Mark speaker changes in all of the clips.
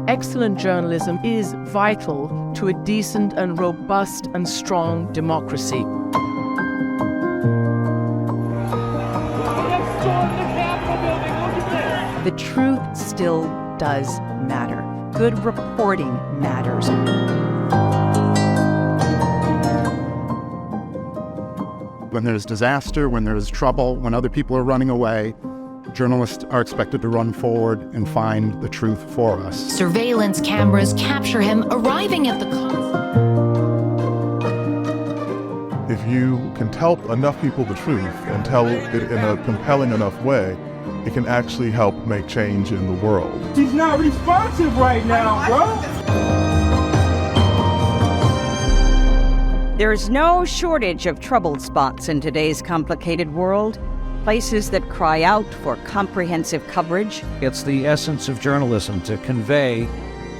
Speaker 1: Excellent journalism is vital to a decent and robust and strong democracy. The truth still does matter. Good reporting matters.
Speaker 2: When there's disaster, when there's trouble, when other people are running away, journalists are expected to run forward and find the truth for us.
Speaker 3: Surveillance cameras capture him arriving at the
Speaker 4: If you can tell enough people the truth and tell it in a compelling enough way, it can actually help make change in the world.
Speaker 5: He's not responsive right now, bro.
Speaker 6: There is no shortage of troubled spots in today's complicated world. Places that cry out for comprehensive coverage.
Speaker 7: It's the essence of journalism to convey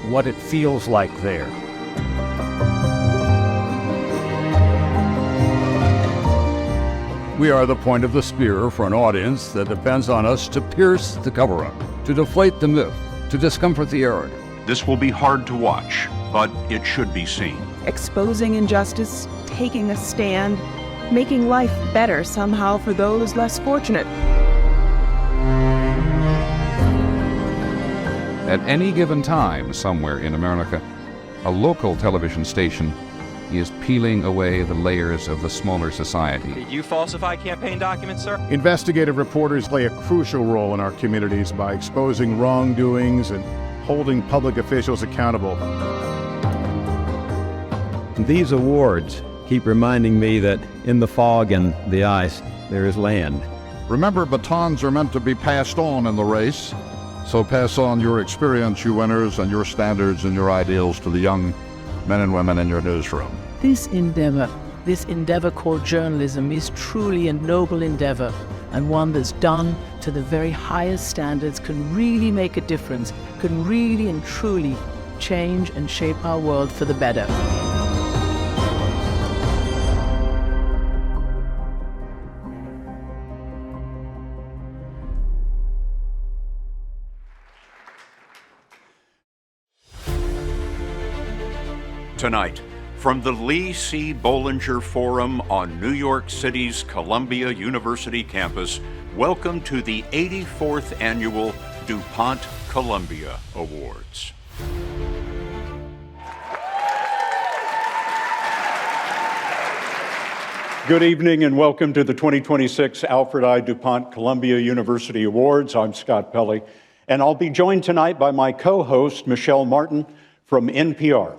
Speaker 7: what it feels like there.
Speaker 8: We are the point of the spear for an audience that depends on us to pierce the cover-up, to deflate the myth, to discomfort the error.
Speaker 9: This will be hard to watch, but it should be seen.
Speaker 10: Exposing injustice, taking a stand, making life better somehow for those less fortunate.
Speaker 11: At any given time, somewhere in America, a local television station is peeling away the layers of the smaller society.
Speaker 12: Did you falsify campaign documents, sir?
Speaker 2: Investigative reporters play a crucial role in our communities by exposing wrongdoings and holding public officials accountable.
Speaker 13: These awards keep reminding me that in the fog and the ice, there is land.
Speaker 8: Remember, batons are meant to be passed on in the race, so pass on your experience, you winners, and your standards and your ideals to the young men and women in your newsroom.
Speaker 1: This endeavor called journalism, is truly a noble endeavor, and one that's done to the very highest standards can really make a difference, can really and truly change and shape our world for the better.
Speaker 9: Tonight, from the Lee C. Bollinger Forum on New York City's Columbia University campus, welcome to the 84th Annual duPont-Columbia Awards.
Speaker 14: Good evening and welcome to the 2026 Alfred I. duPont-Columbia University Awards. I'm Scott Pelley, and I'll be joined tonight by my co-host, Michelle Martin from NPR.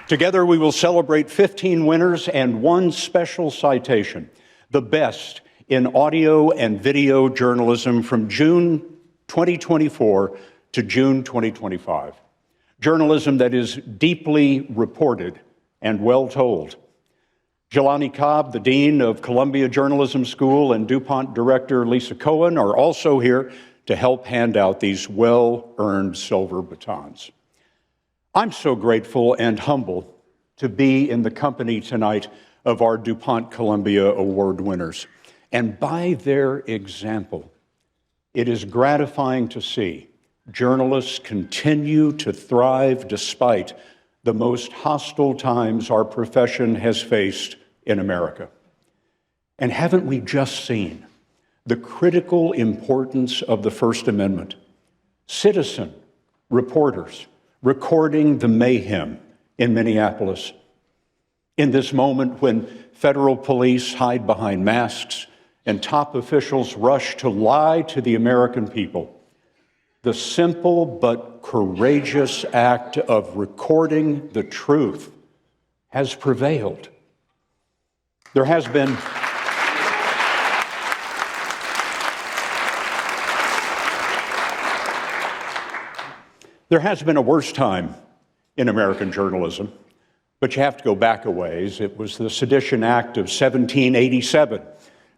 Speaker 14: Together we will celebrate 15 winners and one special citation, the best in audio and video journalism from June 2024 to June 2025. Journalism that is deeply reported and well told. Jelani Cobb, the Dean of Columbia Journalism School, and DuPont Director Lisa Cohen are also here to help hand out these well-earned silver batons. I'm so grateful and humbled to be in the company tonight of our duPont-Columbia Award winners. And by their example, it is gratifying to see journalists continue to thrive despite the most hostile times our profession has faced in America. And haven't we just seen the critical importance of the First Amendment? Citizen reporters recording the mayhem in Minneapolis. In this moment when federal police hide behind masks and top officials rush to lie to the American people, the simple but courageous act of recording the truth has prevailed. There has been a worse time in American journalism, but you have to go back a ways. It was the Sedition Act of 1787,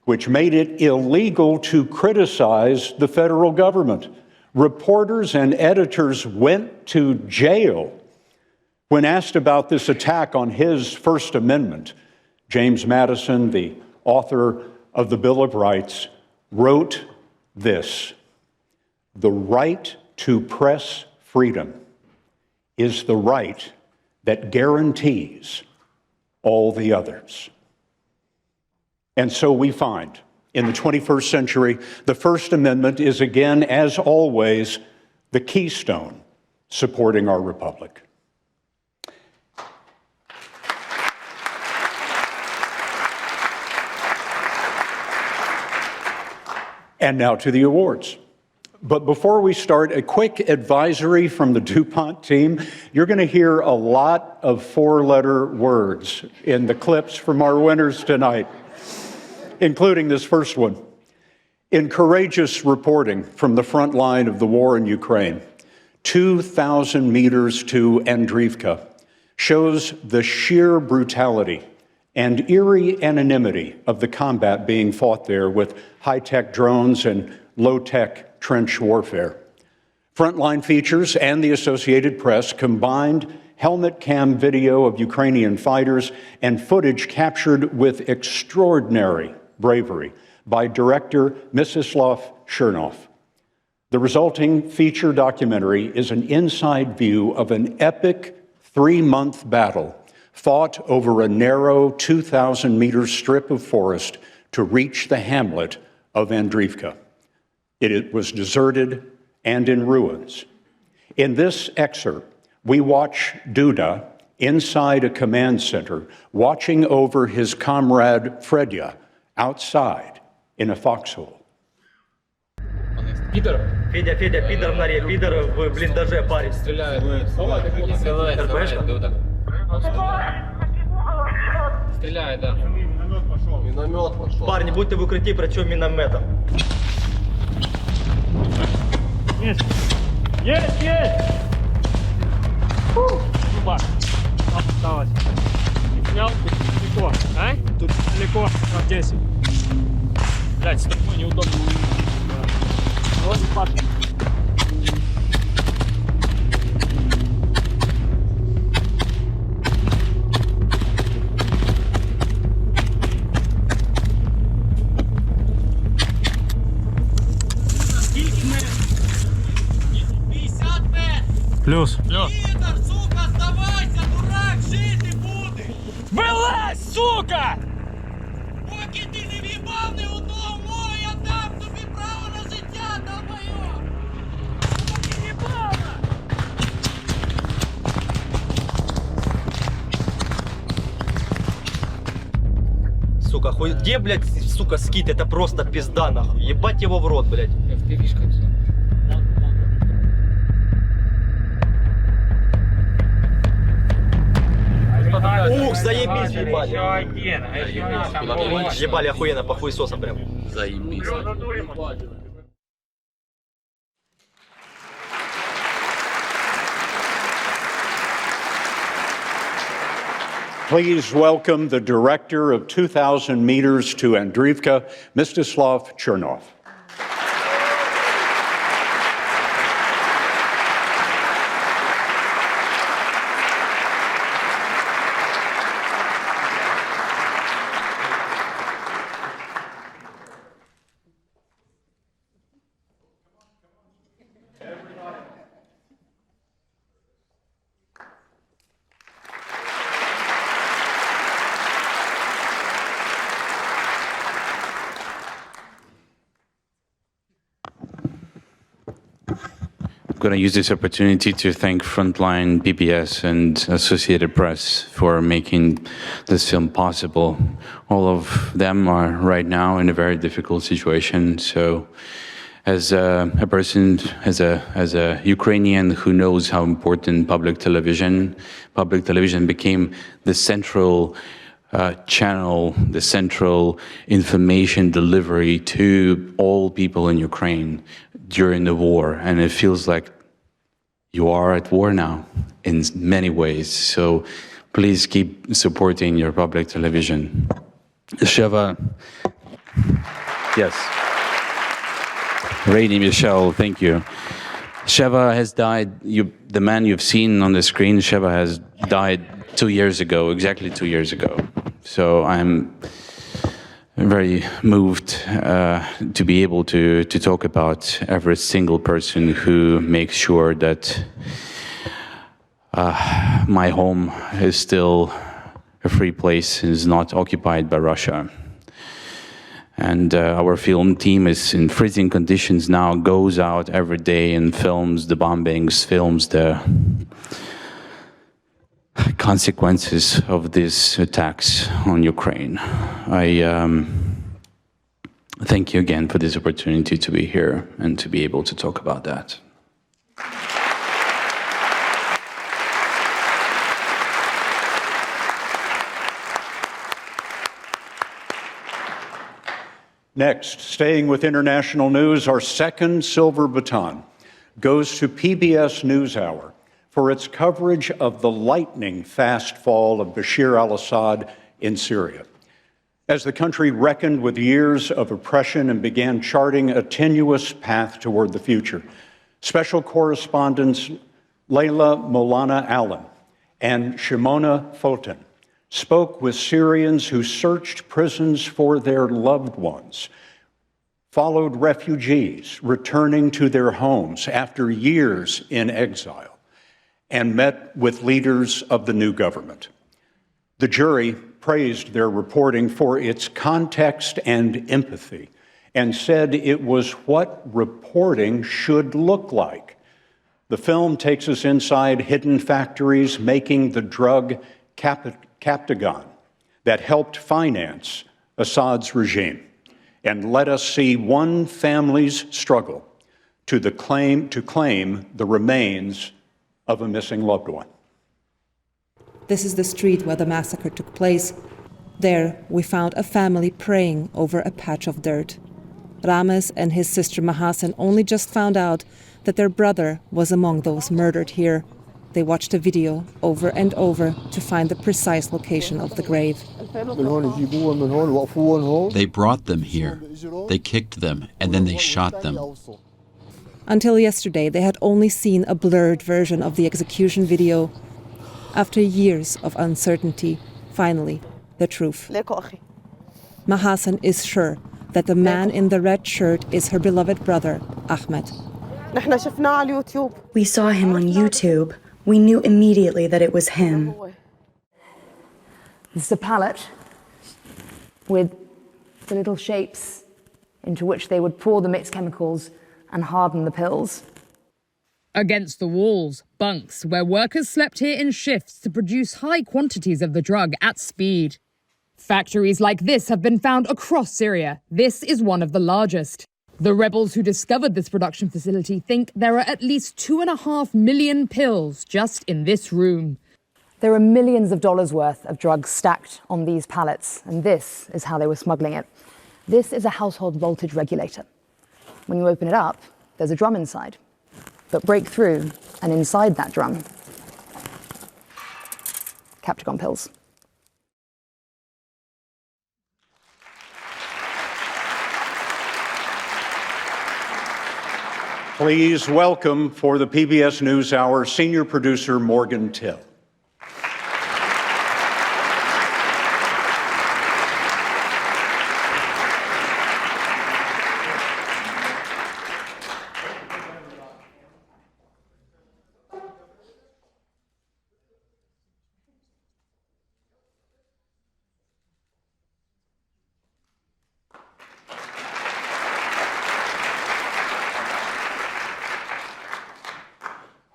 Speaker 14: which made it illegal to criticize the federal government. Reporters and editors went to jail. When asked about this attack on his First Amendment, James Madison, the author of the Bill of Rights, wrote this: "The right to press freedom is the right that guarantees all the others." And so we find in the 21st century, the First Amendment is again, as always, the keystone supporting our republic. And now to the awards. But before we start, a quick advisory from the DuPont team. You're going to hear a lot of four-letter words in the clips from our winners tonight, including this first one. In courageous reporting from the front line of the war in Ukraine, 2,000 meters to Andriivka shows the sheer brutality and eerie anonymity of the combat being fought there with high-tech drones and low-tech trench warfare. Frontline Features and the Associated Press combined helmet cam video of Ukrainian fighters and footage captured with extraordinary bravery by director Mstislav Chernov. The resulting feature documentary is an inside view of an epic 3-month battle fought over a narrow 2,000-meter strip of forest to reach the hamlet of Andriivka. It was deserted and in ruins. In this excerpt, we watch Duda inside a command center, watching over his comrade Fredya outside in a foxhole.
Speaker 15: Пидор. Федя, пидор в норе, пидор в блиндаже, парень. Стреляет. РПшка? Стреляет, да. Миномет пошел. Парни, будьте в укрытии, причем минометом. Есть! Есть! Есть! Опа! Осталось. Снял? Далеко, а? Тут далеко, 10. Блядь, с тобой неудобно. Вот, пошли.
Speaker 5: Плюс.
Speaker 15: Пидор, сука, оставайся, дурак, жити будеш! Вилазь, сука! Поки ти не в'їбав не одного, я дам тобі право на життя, долбойоб! Поки в'їбала! Сука, хуй... Где, блядь, сука, скит? Это просто пизда, нахуй. Ебать его в рот, блядь. FPV-шка все. Ух, заебись, ебали. Ебали охуенно, по хуесосам прям. Заебись.
Speaker 14: Please welcome the director of 2,000 meters to Andriivka, Mstislav Chernov.
Speaker 16: I'm going to use this opportunity to thank Frontline, PBS, and Associated Press for making this film possible. All of them are right now in a very difficult situation. So, as a person, as a Ukrainian who knows how important public television became the central channel, the central information delivery to all people in Ukraine during the war, and it feels like you are at war now in many ways. So please keep supporting your public television. Sheva, yes. Rainy Michelle, thank you. Sheva has died, the man you've seen on the screen, Sheva has died 2 years ago, exactly 2 years ago. So I'm very moved to be able to talk about every single person who makes sure that my home is still a free place and is not occupied by Russia. And our film team is in freezing conditions now, goes out every day and films the bombings, films the consequences of these attacks on Ukraine. I thank you again for this opportunity to be here and to be able to talk about that.
Speaker 14: Next, staying with international news, our second silver baton goes to PBS NewsHour for its coverage of the lightning-fast fall of Bashar al-Assad in Syria. As the country reckoned with years of oppression and began charting a tenuous path toward the future, special correspondents Layla Molana Allen and Shimona Foten spoke with Syrians who searched prisons for their loved ones, followed refugees returning to their homes after years in exile, and met with leaders of the new government. The jury praised their reporting for its context and empathy and said it was what reporting should look like. The film takes us inside hidden factories making the drug Captagon that helped finance Assad's regime, and let us see one family's struggle to claim the remains of a missing loved one.
Speaker 17: This is the street where the massacre took place. There, we found a family praying over a patch of dirt. Rames and his sister Mahasen only just found out that their brother was among those murdered here. They watched a video over and over to find the precise location of the grave.
Speaker 18: They brought them here. They kicked them, and then they shot them.
Speaker 17: Until yesterday, they had only seen a blurred version of the execution video. After years of uncertainty, finally, the truth. Mahasen is sure that the man in the red shirt is her beloved brother, Ahmed.
Speaker 19: We saw him on YouTube. We knew immediately that it was him.
Speaker 20: This is a pallet with the little shapes into which they would pour the mixed chemicals and harden the pills.
Speaker 21: Against the walls, bunks where workers slept here in shifts to produce high quantities of the drug at speed. Factories like this have been found across Syria. This is one of the largest. The rebels who discovered this production facility think there are at least 2.5 million pills just in this room.
Speaker 20: There are millions of dollars worth of drugs stacked on these pallets, and this is how they were smuggling it. This is a household voltage regulator. When you open it up, there's a drum inside. But break through, and inside that drum, Captagon pills.
Speaker 14: Please welcome for the PBS NewsHour senior producer Morgan Till.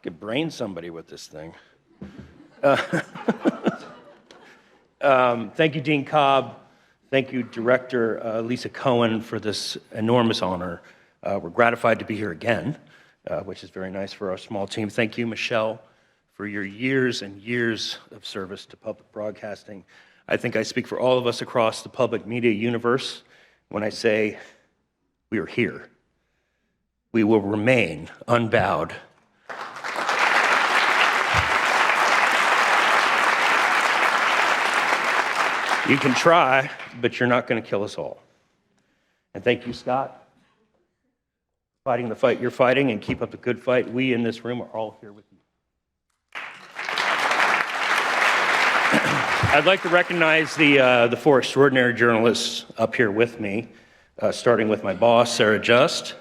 Speaker 22: Could brain somebody with this thing. Thank you, Dean Cobb. Thank you, Director Lisa Cohen, for this enormous honor. We're gratified to be here again, which is very nice for our small team. Thank you, Michelle, for your years and years of service to public broadcasting. I think I speak for all of us across the public media universe when I say we are here. We will remain unbowed. You can try, but you're not going to kill us all. And thank you, Scott, fighting the fight you're fighting, and keep up the good fight. We in this room are all here with you. I'd like to recognize the four extraordinary journalists up here with me, starting with my boss, Sarah Just.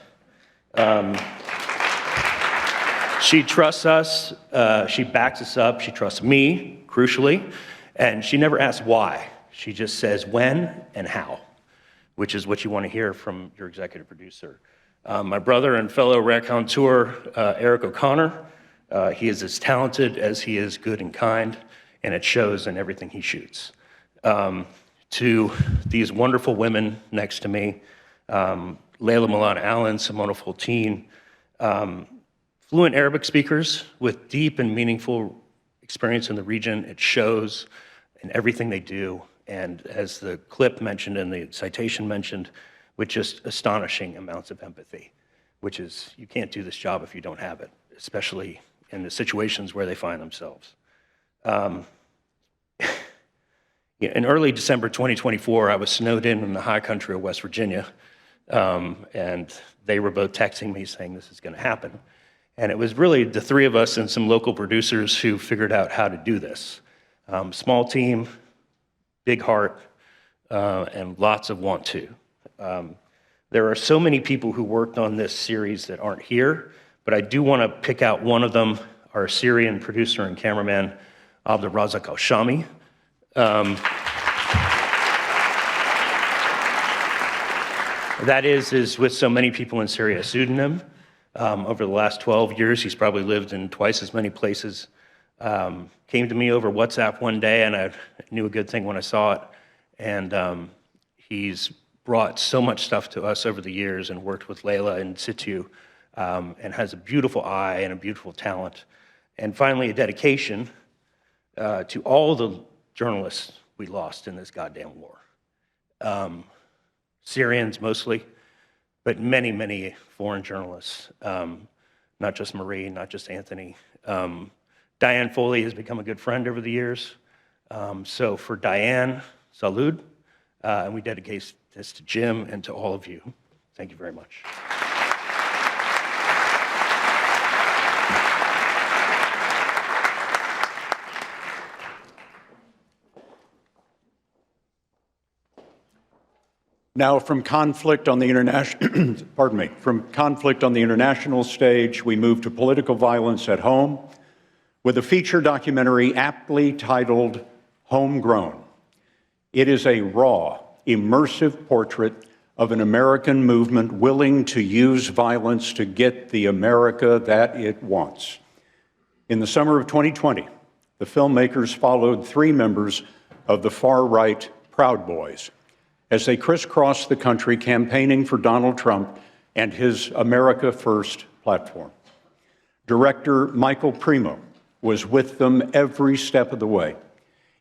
Speaker 22: She trusts us, she backs us up, she trusts me, crucially, and she never asks why. She just says when and how, which is what you want to hear from your executive producer. My brother and fellow raconteur, Eric O'Connor, he is as talented as he is good and kind, and it shows in everything he shoots. To these wonderful women next to me, Layla Milana Allen, Simona Fultine, fluent Arabic speakers with deep and meaningful experience in the region. It shows in everything they do, and as the clip mentioned and the citation mentioned, with just astonishing amounts of empathy, which is, you can't do this job if you don't have it, especially in the situations where they find themselves. In early December 2024, I was snowed in the high country of West Virginia, and they were both texting me saying this is going to happen. And it was really the three of us and some local producers who figured out how to do this. Small team, big heart, and lots of want to. There are so many people who worked on this series that aren't here, but I do want to pick out one of them, our Syrian producer and cameraman, Abdelrazak Al-Shami. That is with so many people in Syria, a pseudonym. Over the last 12 years, he's probably lived in twice as many places. Came to me over WhatsApp one day, and I knew a good thing when I saw it. And he's brought so much stuff to us over the years and worked with Layla in situ, and has a beautiful eye and a beautiful talent. And finally, a dedication to all the journalists we lost in this goddamn war. Syrians mostly, but many, many foreign journalists, not just Marie, not just Anthony. Diane Foley has become a good friend over the years. So for Diane, salud, and we dedicate this to Jim and to all of you. Thank you very much.
Speaker 14: Now, from conflict on the international, from conflict on the international stage, we move to political violence at home with a feature documentary aptly titled Homegrown. It is a raw, immersive portrait of an American movement willing to use violence to get the America that it wants. In the summer of 2020, the filmmakers followed three members of the far-right Proud Boys as they crisscrossed the country campaigning for Donald Trump and his America First platform. Director Michael Primo was with them every step of the way.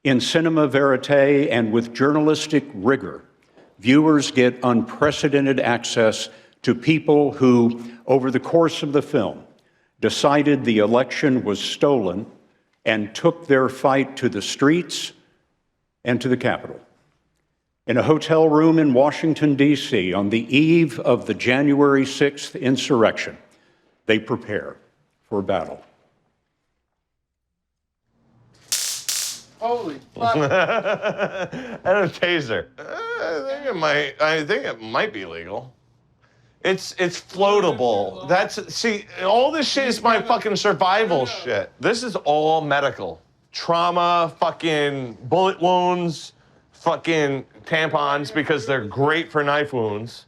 Speaker 14: In cinema verite and with journalistic rigor, viewers get unprecedented access to people who, over the course of the film, decided the election was stolen and took their fight to the streets and to the Capitol. In a hotel room in Washington, D.C., on the eve of the January 6th insurrection, they prepare for battle.
Speaker 3: Holy fuck. And a taser. I think it might be legal. It's floatable. See, all this shit is my fucking survival shit. This is all medical. Trauma, fucking bullet wounds, fucking tampons because they're great for knife wounds.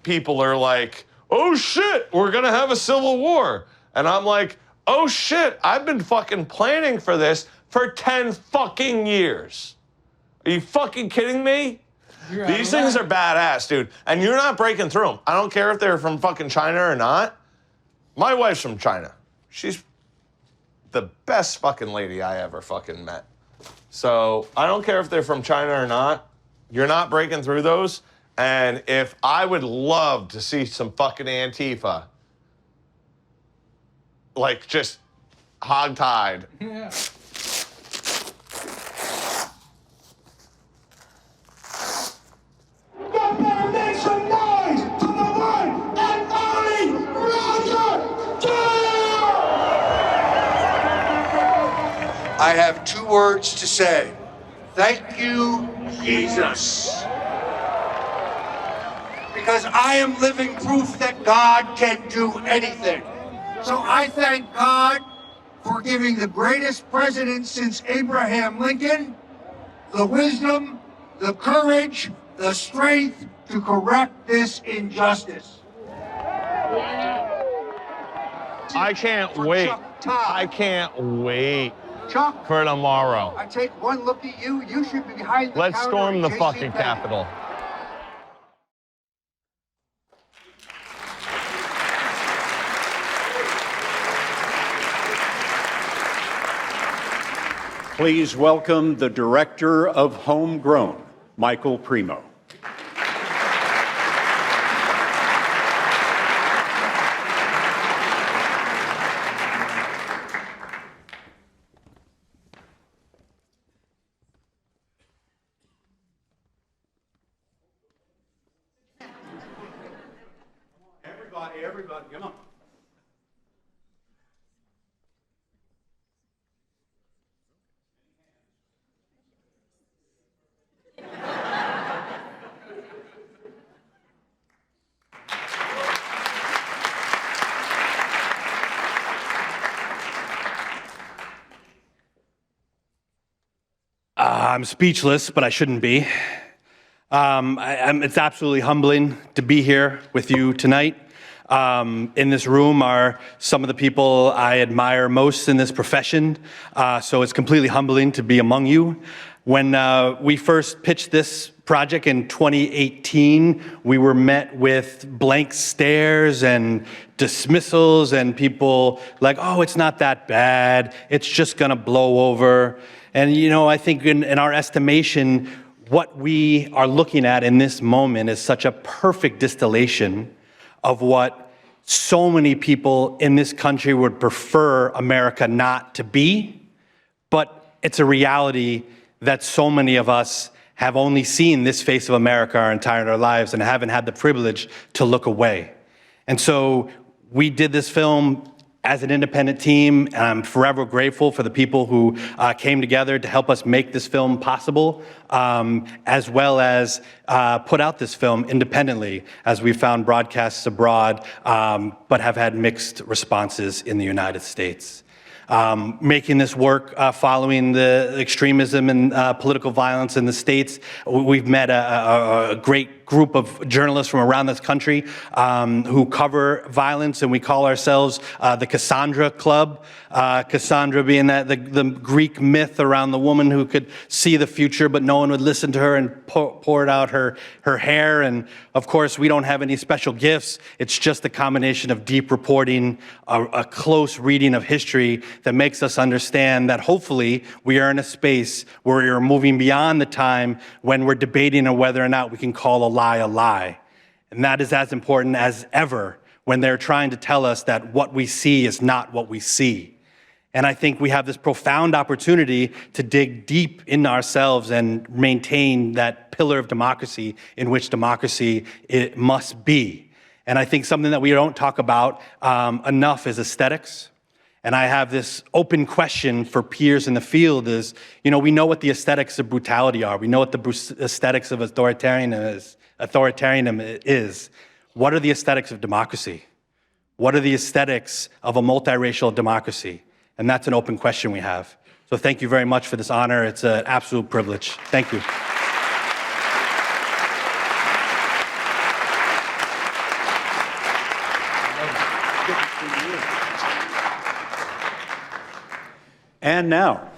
Speaker 3: People are like, oh shit, we're gonna have a civil war. And I'm like, oh shit, I've been fucking planning for this for 10 fucking years. Are you fucking kidding me? These things are badass, dude. And you're not breaking through them. I don't care if they're from fucking China or not. My wife's from China. She's the best fucking lady I ever fucking met. So I don't care if they're from China or not. You're not breaking through those. And if I would love to see some fucking Antifa, like just hogtied. Yeah.
Speaker 15: Make some noise to the one and only Roger
Speaker 4: I have two words to say. Thank you, Jesus. Because I am living proof that God can do anything. So I thank God for giving the greatest president since Abraham Lincoln the wisdom, the courage, the strength to correct this injustice.
Speaker 3: I can't wait. I can't wait for tomorrow.
Speaker 4: I take one look at you, you should be behind the
Speaker 3: Let's
Speaker 4: counter
Speaker 3: storm
Speaker 4: at
Speaker 3: the
Speaker 4: JC
Speaker 3: fucking
Speaker 4: Penney.
Speaker 3: Capitol.
Speaker 14: Please welcome the Director of Homegrown, Michael Primo. Everybody, come on.
Speaker 22: I'm speechless, but I shouldn't be. It's absolutely humbling to be here with you tonight. In this room are some of the people I admire most in this profession, so it's completely humbling to be among you. When we first pitched this project in 2018, we were met with blank stares and dismissals and people like, oh, it's not that bad, it's just gonna blow over. And you know, I think in our estimation, what we are looking at in this moment is such a perfect distillation of what so many people in this country would prefer America not to be, but it's a reality that so many of us have only seen this face of America our entire lives and haven't had the privilege to look away. And so we did this film as an independent team, and I'm forever grateful for the people who came together to help us make this film possible, as well as put out this film independently, as we found broadcasts abroad, but have had mixed responses in the United States. Making this work following the extremism and political violence in the States, we've met a great group of journalists from around this country who cover violence, and we call ourselves the Cassandra Club. Cassandra being the Greek myth around the woman who could see the future, but no one would listen to her and poured out her hair. And of course, we don't have any special gifts. It's just a combination of deep reporting, a close reading of history that makes us understand that hopefully we are in a space where we are moving beyond the time when we're debating on whether or not we can call a lie. And that is as important as ever when they're trying to tell us that what we see is not what we see. And I think we have this profound opportunity to dig deep in ourselves and maintain that pillar of democracy in which democracy it must be. And I think something that we don't talk about enough is aesthetics. And I have this open question for peers in the field is, you know, we know what the aesthetics of brutality are. We know what the aesthetics of authoritarianism is. What are the aesthetics of democracy? What are the aesthetics of a multiracial democracy? And that's an open question we have. So thank you very much for this honor. It's an absolute privilege. Thank you.
Speaker 14: And now,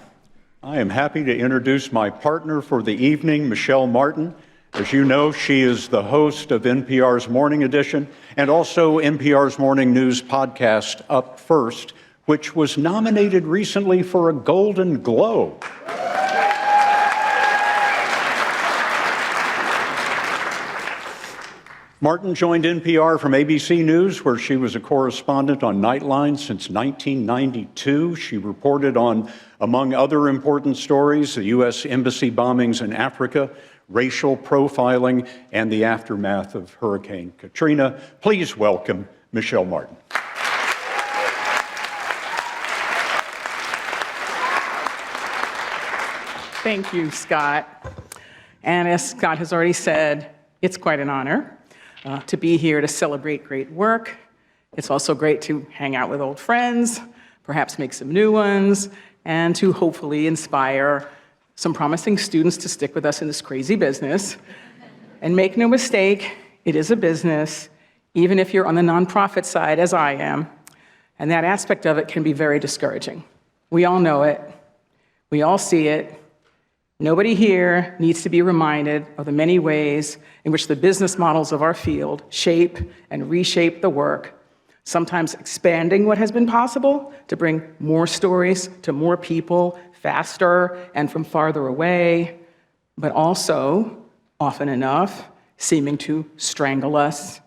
Speaker 14: I am happy to introduce my partner for the evening, Michelle Martin. As you know, she is the host of NPR's Morning Edition and also NPR's Morning News podcast, Up First, which was nominated recently for a Golden Globe. Martin joined NPR from ABC News, where she was a correspondent on Nightline since 1992. She reported on, among other important stories, the U.S. embassy bombings in Africa, racial profiling, and the aftermath of Hurricane Katrina. Please welcome Michelle Martin.
Speaker 6: Thank you, Scott. And as Scott has already said, it's quite an honor to be here to celebrate great work. It's also great to hang out with old friends, perhaps make some new ones, and to hopefully inspire some promising students to stick with us in this crazy business. And make no mistake, it is a business, even if you're on the nonprofit side, as I am, and that aspect of it can be very discouraging. We all know it. We all see it. Nobody here needs to be reminded of the many ways in which the business models of our field shape and reshape the work, sometimes expanding what has been possible to bring more stories to more people faster and from farther away, but also, often enough, seeming to strangle us,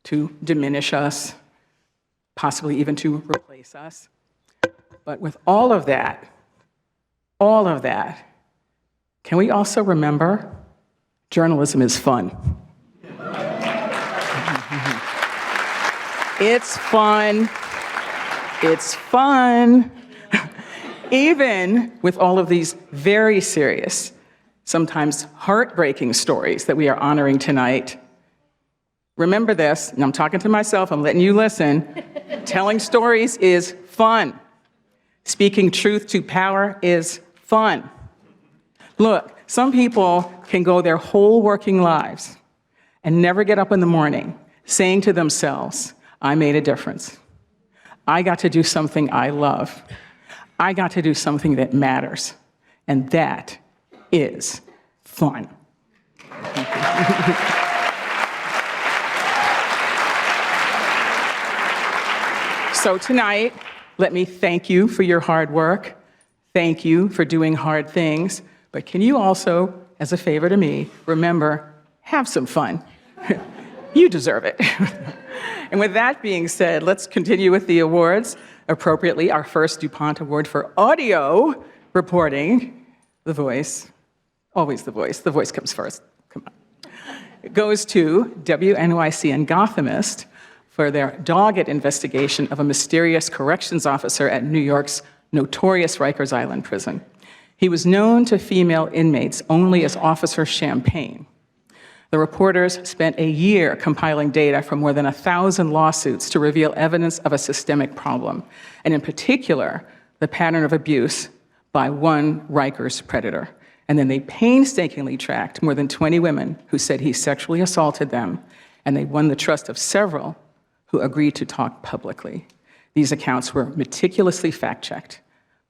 Speaker 6: to diminish us, possibly even to replace us. But with all of that, can we also remember journalism is fun? It's fun. It's fun. Even with all of these very serious, sometimes heartbreaking stories that we are honoring tonight, remember this, and I'm talking to myself, I'm letting you listen. Telling stories is fun. Speaking truth to power is fun. Look, some people can go their whole working lives and never get up in the morning saying to themselves, I made a difference. I got to do something I love. I got to do something that matters. And that is fun. So tonight, let me thank you for your hard work. Thank you for doing hard things. But can you also, as a favor to me, remember, have some fun. You deserve it. And with that being said, let's continue with the awards. Appropriately, our first DuPont Award for audio reporting, The Voice, always The Voice. The Voice comes first. Come on. It goes to WNYC and Gothamist for their dogged investigation of a mysterious corrections officer at New York's notorious Rikers Island prison. He was known to female inmates only as Officer Champagne. The reporters spent a year compiling data from more than 1,000 lawsuits to reveal evidence of a systemic problem, and in particular, the pattern of abuse by one Rikers predator. And then they painstakingly tracked more than 20 women who said he sexually assaulted them, and they won the trust of several who agreed to talk publicly. These accounts were meticulously fact-checked.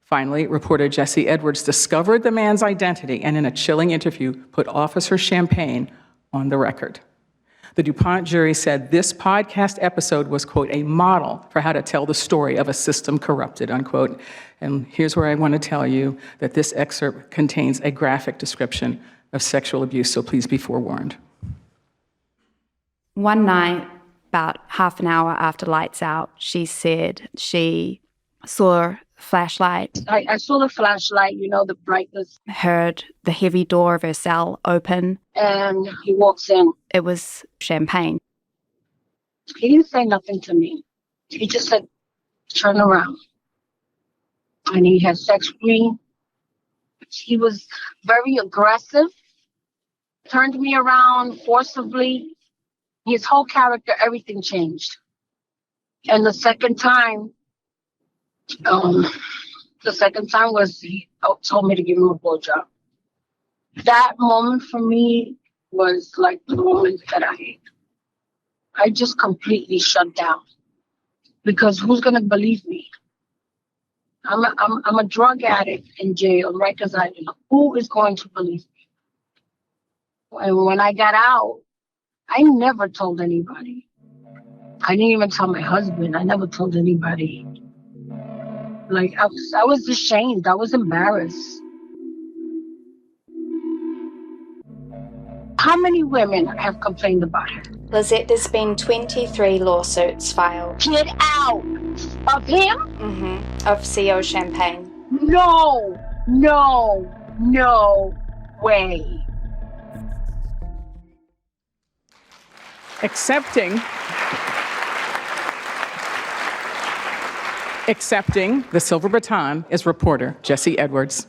Speaker 6: Finally, reporter Jesse Edwards discovered the man's identity and in a chilling interview put Officer Champagne on the record. The DuPont jury said this podcast episode was, quote, a model for how to tell the story of a system corrupted, unquote. And here's where I want to tell you that this excerpt contains a graphic description of sexual abuse, so please be forewarned.
Speaker 7: One night, about half an hour after lights out, she said she saw flashlight.
Speaker 23: I saw the flashlight, you know, the brightness.
Speaker 7: Heard the heavy door of her cell open.
Speaker 23: And he walks in.
Speaker 7: It was Champagne.
Speaker 23: He didn't say nothing to me. He just said, turn around. And he had sex with me. He was very aggressive. Turned me around forcibly. His whole character, everything changed. And the second time was he told me to give him a blowjob. That moment for me was like the moment that I hate. I just completely shut down because who's gonna believe me? I'm a drug addict in jail, Rikers Island. Who is going to believe me? And when I got out, I never told anybody. I didn't even tell my husband. I never told anybody. Like, I was ashamed. I was embarrassed. How many women have complained about her?
Speaker 24: Lizette, there's been 23 lawsuits filed.
Speaker 23: Get out! Of him?
Speaker 24: Mm-hmm. Of CO Champagne.
Speaker 23: No way.
Speaker 6: Accepting the silver baton is reporter Jesse Edwards.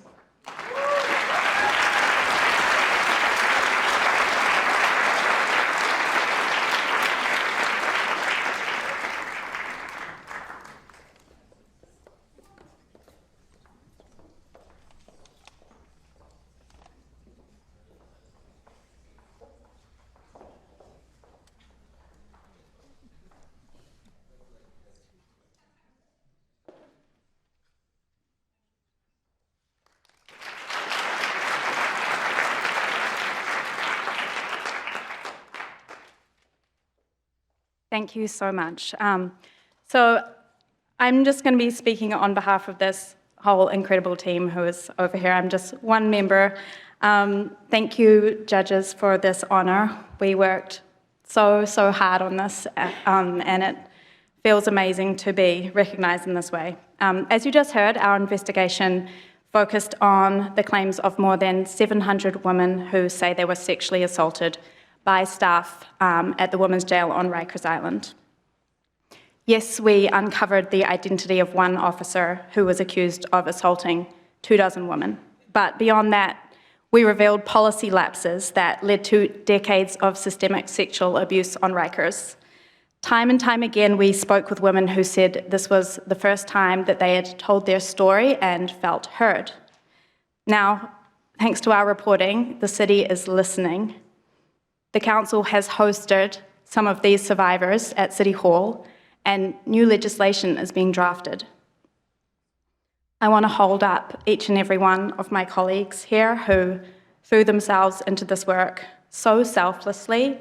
Speaker 2: Thank you so much. So I'm just going to be speaking on behalf of this whole incredible team who is over here. I'm just one member. Thank you, judges, for this honor. We worked so hard on this, and it feels amazing to be recognized in this way. As you just heard, our investigation focused on the claims of more than 700 women who say they were sexually assaulted by staff at the women's jail on Rikers Island. Yes, we uncovered the identity of one officer who was accused of assaulting 24 women. But beyond that, we revealed policy lapses that led to decades of systemic sexual abuse on Rikers. Time and time again, we spoke with women who said this was the first time that they had told their story and felt heard. Now, thanks to our reporting, the city is listening. The council has hosted some of these survivors at City Hall, and new legislation is being drafted. I want to hold up each and every one of my colleagues here who threw themselves into this work so selflessly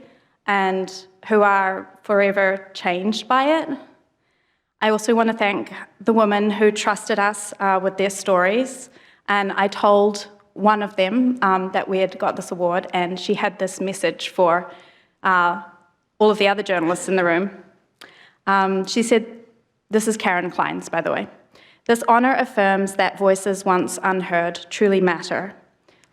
Speaker 2: and who are forever changed by it. I also want to thank the women who trusted us with their stories, and I told one of them that we had got this award, and she had this message for all of the other journalists in the room. She said, this is Karen Klein's, by the way. This honor affirms that voices once unheard truly matter.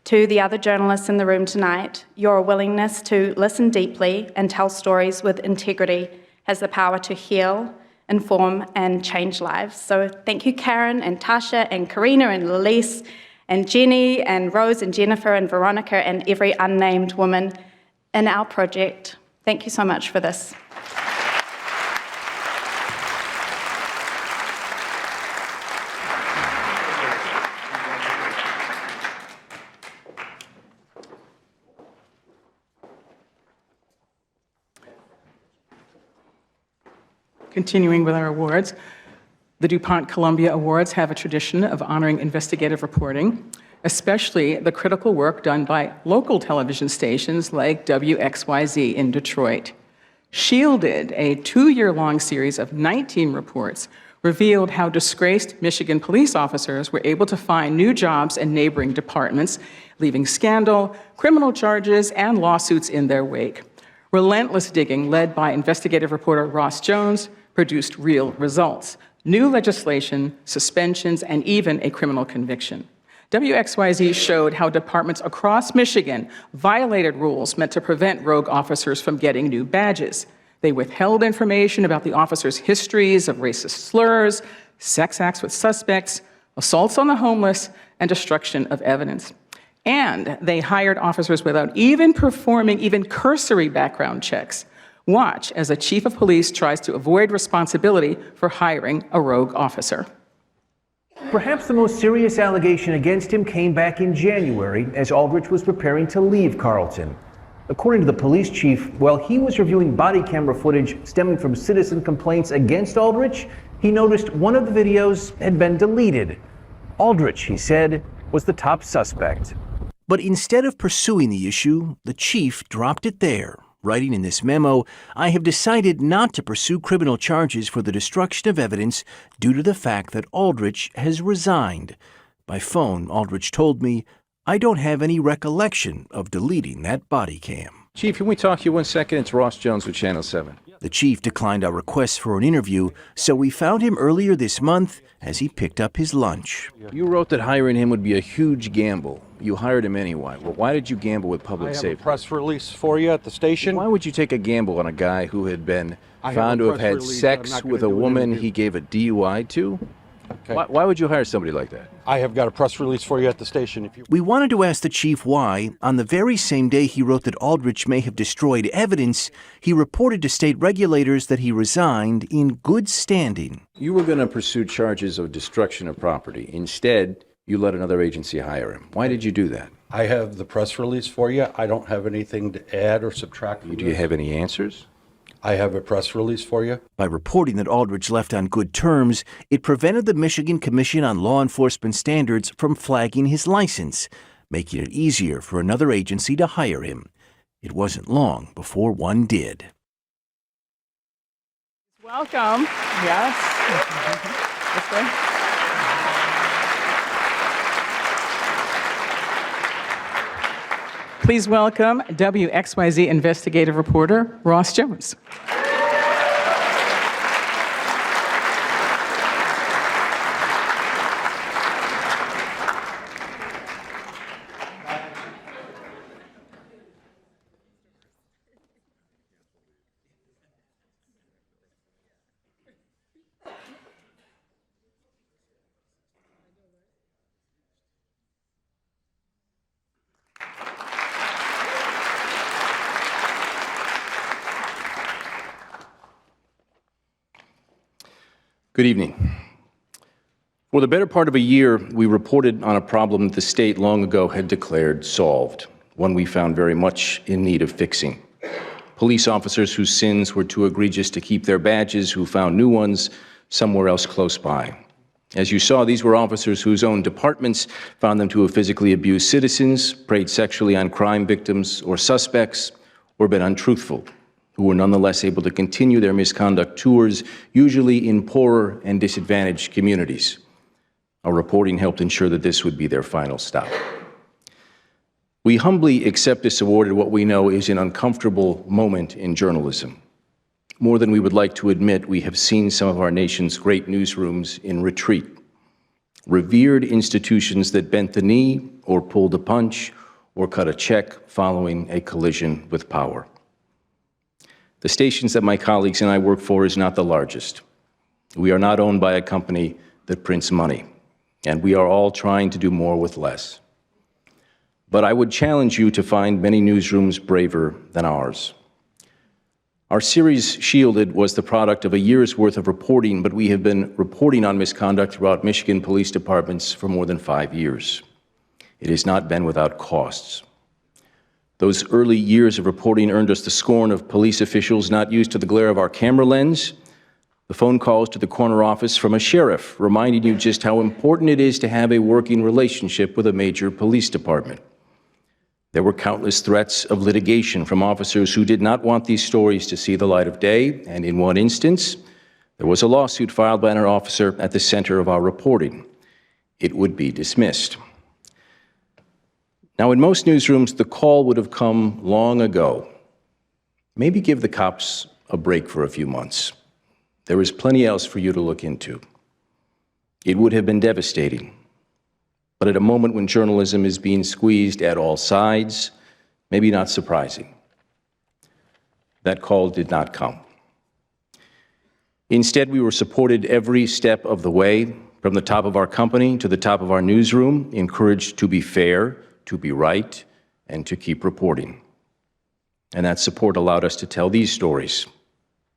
Speaker 2: To the other journalists in the room tonight, your willingness to listen deeply and tell stories with integrity has the power to heal, inform, and change lives. So thank you, Karen and Tasha and Karina and Lelise and Jenny and Rose and Jennifer and Veronica and every unnamed woman in our project. Thank you so much for this.
Speaker 6: Continuing with our awards, the DuPont-Columbia Awards have a tradition of honoring investigative reporting, especially the critical work done by local television stations like WXYZ in Detroit. Shielded, a 2-year-long series of 19 reports, revealed how disgraced Michigan police officers were able to find new jobs in neighboring departments, leaving scandal, criminal charges, and lawsuits in their wake. Relentless digging, led by investigative reporter Ross Jones, produced real results: new legislation, suspensions, and even a criminal conviction. WXYZ showed how departments across Michigan violated rules meant to prevent rogue officers from getting new badges. They withheld information about the officers' histories of racist slurs, sex acts with suspects, assaults on the homeless, and destruction of evidence. And they hired officers without even performing even cursory background checks. Watch as a chief of police tries to avoid responsibility for hiring a rogue officer.
Speaker 10: Perhaps the most serious allegation against him came back in January as Aldrich was preparing to leave Carleton. According to the police chief, while he was reviewing body camera footage stemming from citizen complaints against Aldrich, he noticed one of the videos had been deleted. Aldrich, he said, was the top suspect.
Speaker 11: But instead of pursuing the issue, the chief dropped it there, writing in this memo, "I have decided not to pursue criminal charges for the destruction of evidence due to the fact that Aldrich has resigned." By phone, Aldrich told me, "I don't have any recollection of deleting that body cam."
Speaker 12: Chief, can we talk to you 1 second? It's Ross Jones with Channel 7.
Speaker 11: The chief declined our request for an interview, so we found him earlier this month as he picked up his lunch.
Speaker 12: You wrote that hiring him would be a huge gamble. You hired him anyway. Well, why did you gamble with public safety?
Speaker 14: I have a press release for you at the station.
Speaker 12: Why would you take a gamble on a guy who had been found to have had sex with a woman he gave a DUI to?
Speaker 14: Okay.
Speaker 12: Why would you hire somebody like that?
Speaker 14: I have got a press release for you at the station.
Speaker 11: We wanted to ask the chief why, on the very same day he wrote that Aldrich may have destroyed evidence, he reported to state regulators that he resigned in good standing.
Speaker 12: You were going to pursue charges of destruction of property. Instead, you let another agency hire him. Why did you do that?
Speaker 14: I have the press release for you. I don't have anything to add or subtract from
Speaker 12: Do you
Speaker 14: this.
Speaker 12: have any answers?
Speaker 14: I have a press release for you.
Speaker 11: By reporting that Aldrich left on good terms, it prevented the Michigan Commission on Law Enforcement Standards from flagging his license, making it easier for another agency to hire him. It wasn't long before one did.
Speaker 6: Welcome. Yes. This way. Please welcome WXYZ investigative reporter Ross Jones.
Speaker 12: Good evening. For the better part of a year, we reported on a problem that the state long ago had declared solved, one we found very much in need of fixing. Police officers whose sins were too egregious to keep their badges, who found new ones somewhere else close by. As you saw, these were officers whose own departments found them to have physically abused citizens, preyed sexually on crime victims or suspects, or been untruthful, who were nonetheless able to continue their misconduct tours, usually in poorer and disadvantaged communities. Our reporting helped ensure that this would be their final stop. We humbly accept this award at what we know is an uncomfortable moment in journalism. More than we would like to admit, we have seen some of our nation's great newsrooms in retreat. Revered institutions that bent the knee or pulled a punch or cut a check following a collision with power. The stations that my colleagues and I work for is not the largest. We are not owned by a company that prints money, and we are all trying to do more with less. But I would challenge you to find many newsrooms braver than ours. Our series, Shielded, was the product of a year's worth of reporting, but we have been reporting on misconduct throughout Michigan police departments for more than 5 years. It has not been without costs. Those early years of reporting earned us the scorn of police officials not used to the glare of our camera lens, the phone calls to the corner office from a sheriff reminding you just how important it is to have a working relationship with a major police department. There were countless threats of litigation from officers who did not want these stories to see the light of day, and in one instance, there was a lawsuit filed by an officer at the center of our reporting. It would be dismissed. Now, in most newsrooms, the call would have come long ago. Maybe give the cops a break for a few months. There is plenty else for you to look into. It would have been devastating. But at a moment when journalism is being squeezed at all sides, maybe not surprising. That call did not come. Instead, we were supported every step of the way, from the top of our company to the top of our newsroom, encouraged to be fair, to be right, and to keep reporting. And that support allowed us to tell these stories.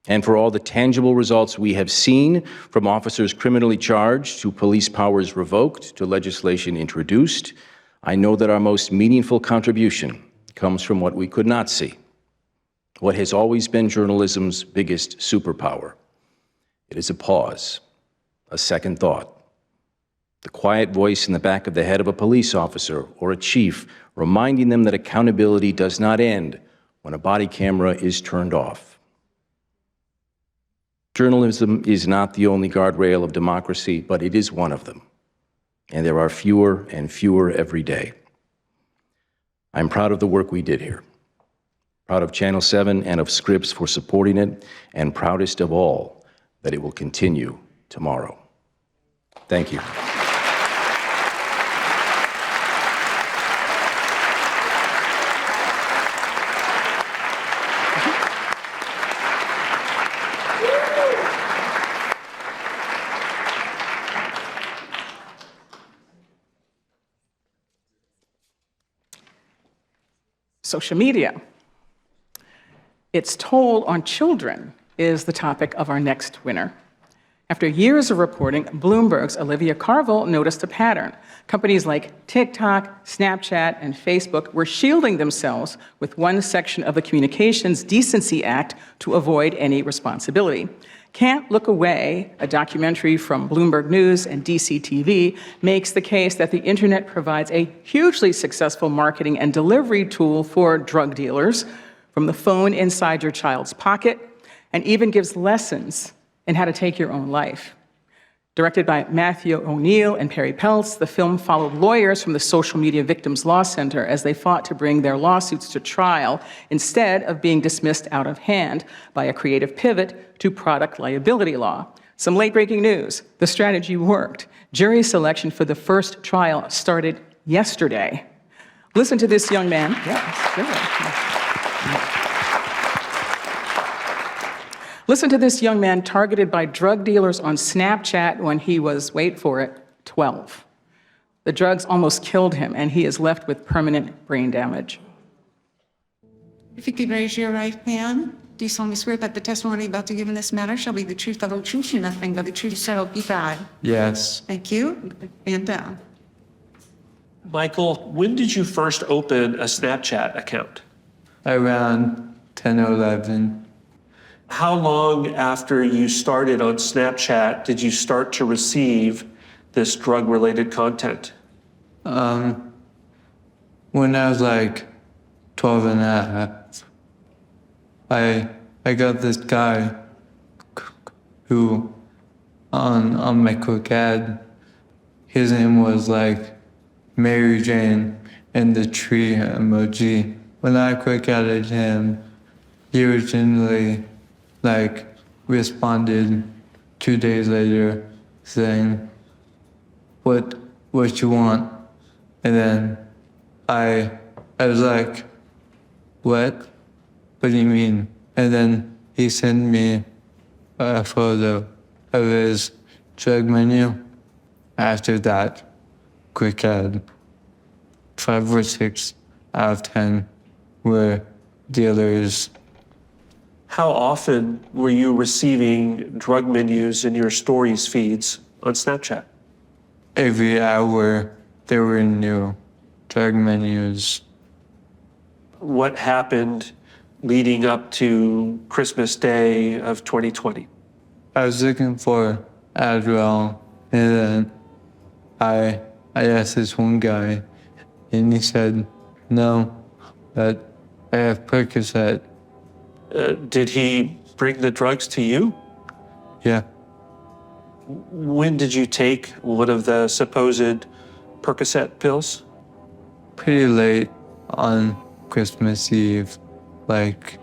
Speaker 12: And for all the tangible results we have seen, from officers criminally charged to police powers revoked to legislation introduced, I know that our most meaningful contribution comes from what we could not see, what has always been journalism's biggest superpower. It is a pause, a second thought, the quiet voice in the back of the head of a police officer or a chief reminding them that accountability does not end when a body camera is turned off. Journalism is not the only guardrail of democracy, but it is one of them. And there are fewer and fewer every day. I'm proud of the work we did here. Proud of Channel 7 and of Scripps for supporting it, and proudest of all that it will continue tomorrow. Thank you.
Speaker 6: Social media. Its toll on children is the topic of our next winner. After years of reporting, Bloomberg's Olivia Carville noticed a pattern. Companies like TikTok, Snapchat, and Facebook were shielding themselves with one section of the Communications Decency Act to avoid any responsibility. Can't Look Away, a documentary from Bloomberg News and DCTV, makes the case that the internet provides a hugely successful marketing and delivery tool for drug dealers, from the phone inside your child's pocket, and even gives lessons and How to Take Your Own Life. Directed by Matthew O'Neill and Perry Peltz, the film followed lawyers from the Social Media Victims Law Center as they fought to bring their lawsuits to trial instead of being dismissed out of hand by a creative pivot to product liability law. Some late-breaking news. The strategy worked. Jury selection for the first trial started yesterday. Listen to this young man. Listen to this young man targeted by drug dealers on Snapchat when he was, wait for it, 12. The drugs almost killed him, and he is left with permanent brain damage.
Speaker 1: If you could raise your right hand, do you solemnly swear that the testimony about to give in this matter shall be the truth, the whole truth, and nothing but the truth, so help you God?
Speaker 8: Yes.
Speaker 1: Thank you. And down.
Speaker 8: Michael, when did you first open a Snapchat account?
Speaker 9: Around 10 or 11.
Speaker 8: How long after you started on Snapchat did you start to receive this drug-related content?
Speaker 9: When I was like 12 and a half, I got this guy who, on my quick ad, his name was like Mary Jane and the tree emoji. When I quick added him, he originally responded 2 days later saying, what you want? And then I was like, what do you mean? And then he sent me a photo of his drug menu. After that quick ad, 5 or 6 out of 10 were dealers.
Speaker 8: How often were you receiving drug menus in your stories feeds on Snapchat?
Speaker 9: Every hour there were new drug menus.
Speaker 8: What happened leading up to Christmas Day of 2020?
Speaker 9: I was looking for Adderall, and then I asked this one guy, and he said, no, that I have Percocet.
Speaker 8: Did he bring the drugs to you?
Speaker 9: Yeah.
Speaker 8: When did you take one of the supposed Percocet pills?
Speaker 9: Pretty late on Christmas Eve, like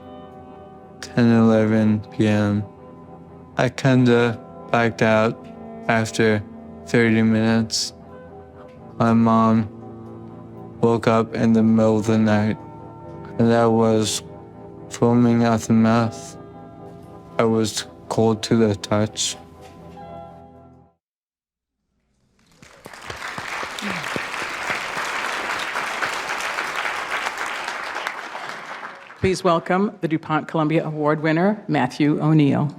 Speaker 9: 10, 11 p.m. I kinda blacked out after 30 minutes. My mom woke up in the middle of the night, and I was foaming out the mouth. I was cold to the touch.
Speaker 6: Please welcome the DuPont-Columbia Award winner, Matthew O'Neill.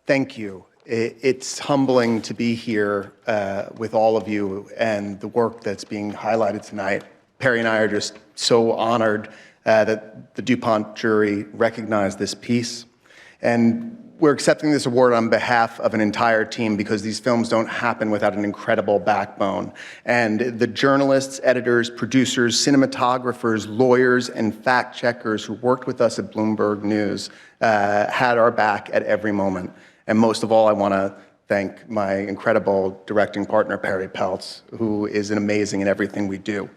Speaker 13: Thank you. It's humbling to be here with all of you and the work that's being highlighted tonight. Perry and I are just so honored that the DuPont jury recognized this piece. And we're accepting this award on behalf of an entire team because these films don't happen without an incredible backbone. And the journalists, editors, producers, cinematographers, lawyers, and fact checkers who worked with us at Bloomberg News had our back at every moment. And most of all, I want to thank my incredible directing partner, Perry Peltz, who is amazing in everything we do.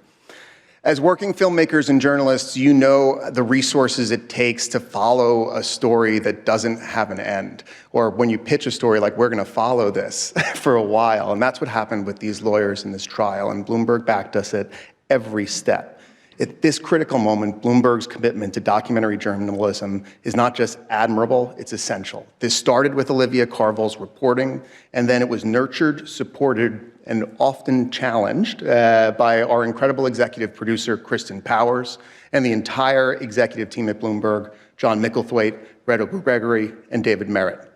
Speaker 13: As working filmmakers and journalists, you know the resources it takes to follow a story that doesn't have an end. Or when you pitch a story like, we're going to follow this for a while. And that's what happened with these lawyers in this trial. And Bloomberg backed us at every step. At this critical moment, Bloomberg's commitment to documentary journalism is not just admirable, it's essential. This started with Olivia Carvel's reporting, and then it was nurtured, supported, and often challenged by our incredible executive producer, Kristen Powers, and the entire executive team at Bloomberg, John Micklethwaite, Reto Gregory, and David Merritt.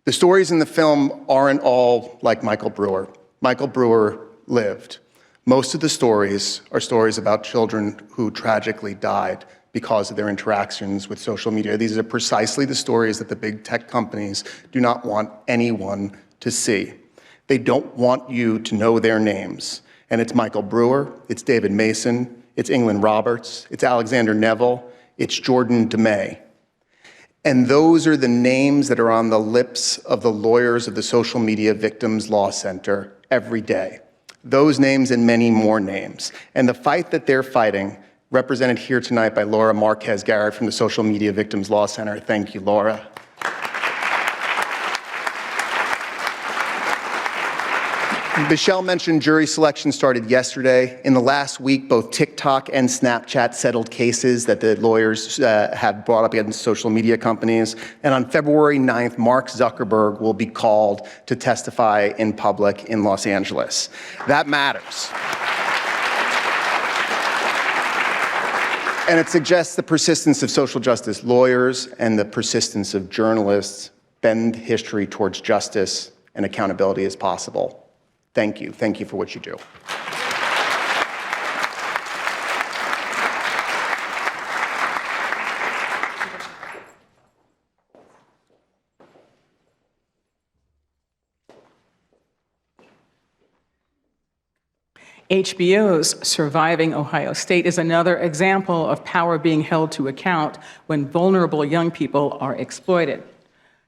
Speaker 13: The stories in the film aren't all like Michael Brewer. Michael Brewer lived. Most of the stories are stories about children who tragically died because of their interactions with social media. These are precisely the stories that the big tech companies do not want anyone to see. They don't want you to know their names. And it's Michael Brewer, it's David Mason, it's England Roberts, it's Alexander Neville, it's Jordan DeMay. And those are the names that are on the lips of the lawyers of the Social Media Victims Law Center every day. Those names and many more names. And the fight that they're fighting, represented here tonight by Laura Marquez Garrett from the Social Media Victims Law Center. Thank you, Laura. Michelle mentioned jury selection started yesterday. In the last week, both TikTok and Snapchat settled cases that the lawyers have brought up against social media companies. And on February 9th, Mark Zuckerberg will be called to testify in public in Los Angeles. That matters. And it suggests the persistence of social justice lawyers and the persistence of journalists bend history towards justice and accountability as possible. Thank you. Thank you for what you do.
Speaker 6: HBO's Surviving Ohio State is another example of power being held to account when vulnerable young people are exploited.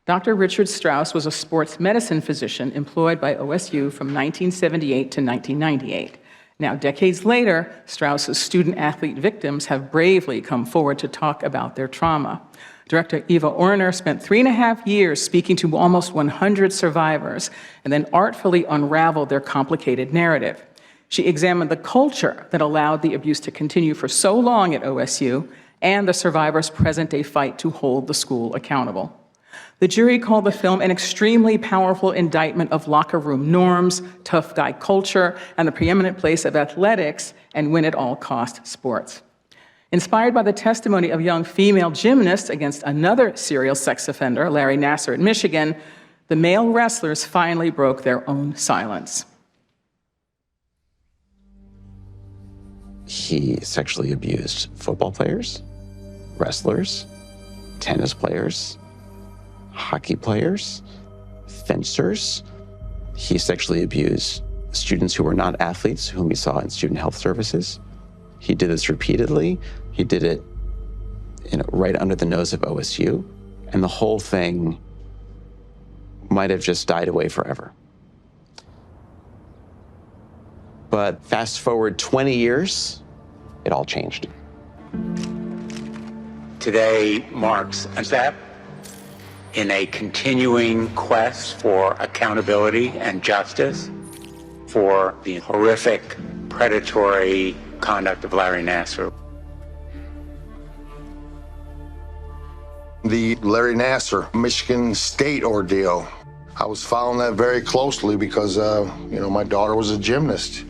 Speaker 6: Dr. Richard Strauss was a sports medicine physician employed by OSU from 1978 to 1998. Now, decades later, Strauss's student-athlete victims have bravely come forward to talk about their trauma. Director Eva Orner spent 3.5 years speaking to almost 100 survivors and then artfully unraveled their complicated narrative. She examined the culture that allowed the abuse to continue for so long at OSU and the survivors' present-day fight to hold the school accountable. The jury called the film an extremely powerful indictment of locker room norms, tough guy culture, and the preeminent place of athletics and win-at-all-cost sports. Inspired by the testimony of young female gymnasts against another serial sex offender, Larry Nassar in Michigan, the male wrestlers finally broke their own silence.
Speaker 5: He sexually abused football players, wrestlers, tennis players, hockey players, fencers. He sexually abused students who were not athletes, whom we saw in student health services. He did this repeatedly. He did it, right under the nose of OSU, and the whole thing might have just died away forever. But fast forward 20 years, it all changed.
Speaker 16: Today marks a step in a continuing quest for accountability and justice for the horrific, predatory conduct of Larry Nassar.
Speaker 17: The Larry Nassar, Michigan State ordeal. I was following that very closely because, my daughter was a gymnast.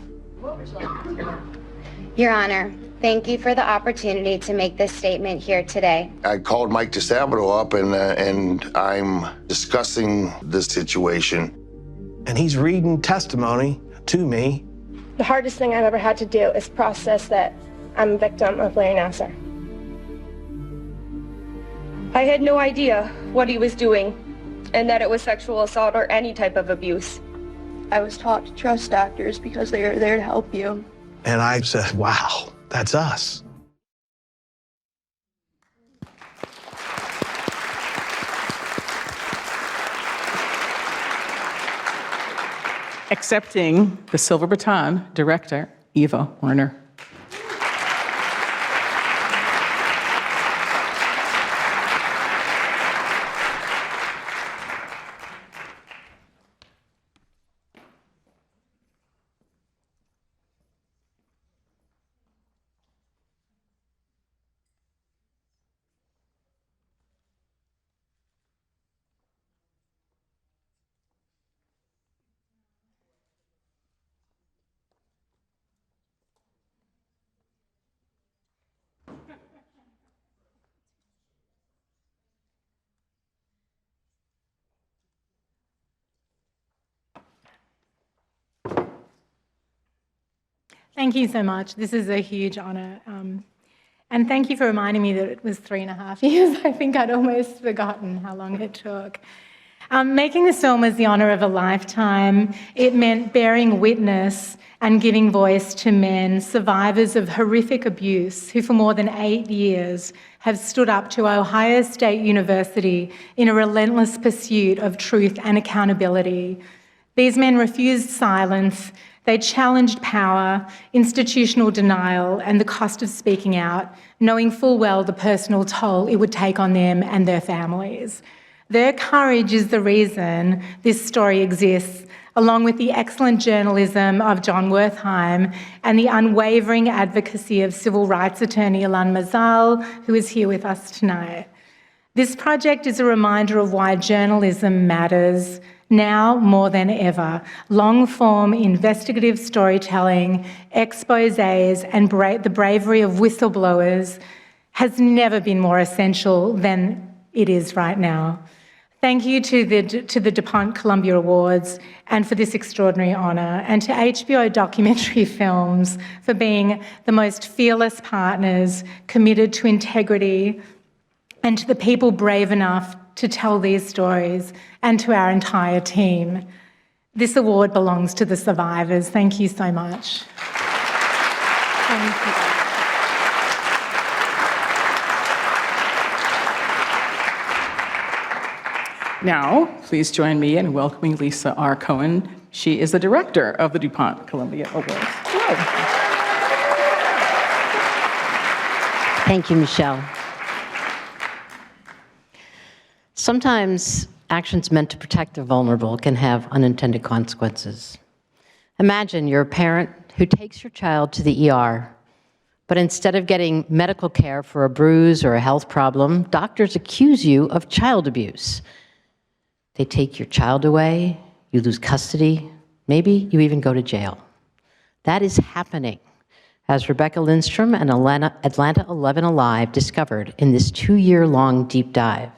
Speaker 18: Your Honor, thank you for the opportunity to make this statement here today.
Speaker 17: I called Mike DeSabato up and I'm discussing this situation.
Speaker 25: And he's reading testimony to me.
Speaker 26: The hardest thing I've ever had to do is process that I'm a victim of Larry Nassar. I had no idea what he was doing and that it was sexual assault or any type of abuse. I was taught to trust doctors because they are there to help you.
Speaker 25: And I said, wow, that's us.
Speaker 6: Accepting the silver baton, Director Eva Orner.
Speaker 3: Thank you so much. This is a huge honour. And thank you for reminding me that it was 3.5 years. I think I'd almost forgotten how long it took. Making this film was the honour of a lifetime. It meant bearing witness and giving voice to men, survivors of horrific abuse, who for more than 8 years have stood up to Ohio State University in a relentless pursuit of truth and accountability. These men refused silence. They challenged power, institutional denial, and the cost of speaking out, knowing full well the personal toll it would take on them and their families. Their courage is the reason this story exists, along with the excellent journalism of John Wertheim and the unwavering advocacy of civil rights attorney Ilan Mazal, who is here with us tonight. This project is a reminder of why journalism matters, now more than ever. Long-form investigative storytelling, exposés, and the bravery of whistleblowers has never been more essential than it is right now. Thank you to the duPont-Columbia Awards and for this extraordinary honour, and to HBO Documentary Films for being the most fearless partners committed to integrity, and to the people brave enough to tell these stories, and to our entire team. This award belongs to the survivors. Thank you so much. Thank you.
Speaker 6: Now, please join me in welcoming Lisa R. Cohen. She is the director of the duPont-Columbia Awards. Hello.
Speaker 4: Thank you, Michelle. Sometimes actions meant to protect the vulnerable can have unintended consequences. Imagine you're a parent who takes your child to the ER, but instead of getting medical care for a bruise or a health problem, doctors accuse you of child abuse. They take your child away, you lose custody, maybe you even go to jail. That is happening, as Rebecca Lindstrom and Atlanta 11 Alive discovered in this 2-year-long deep dive.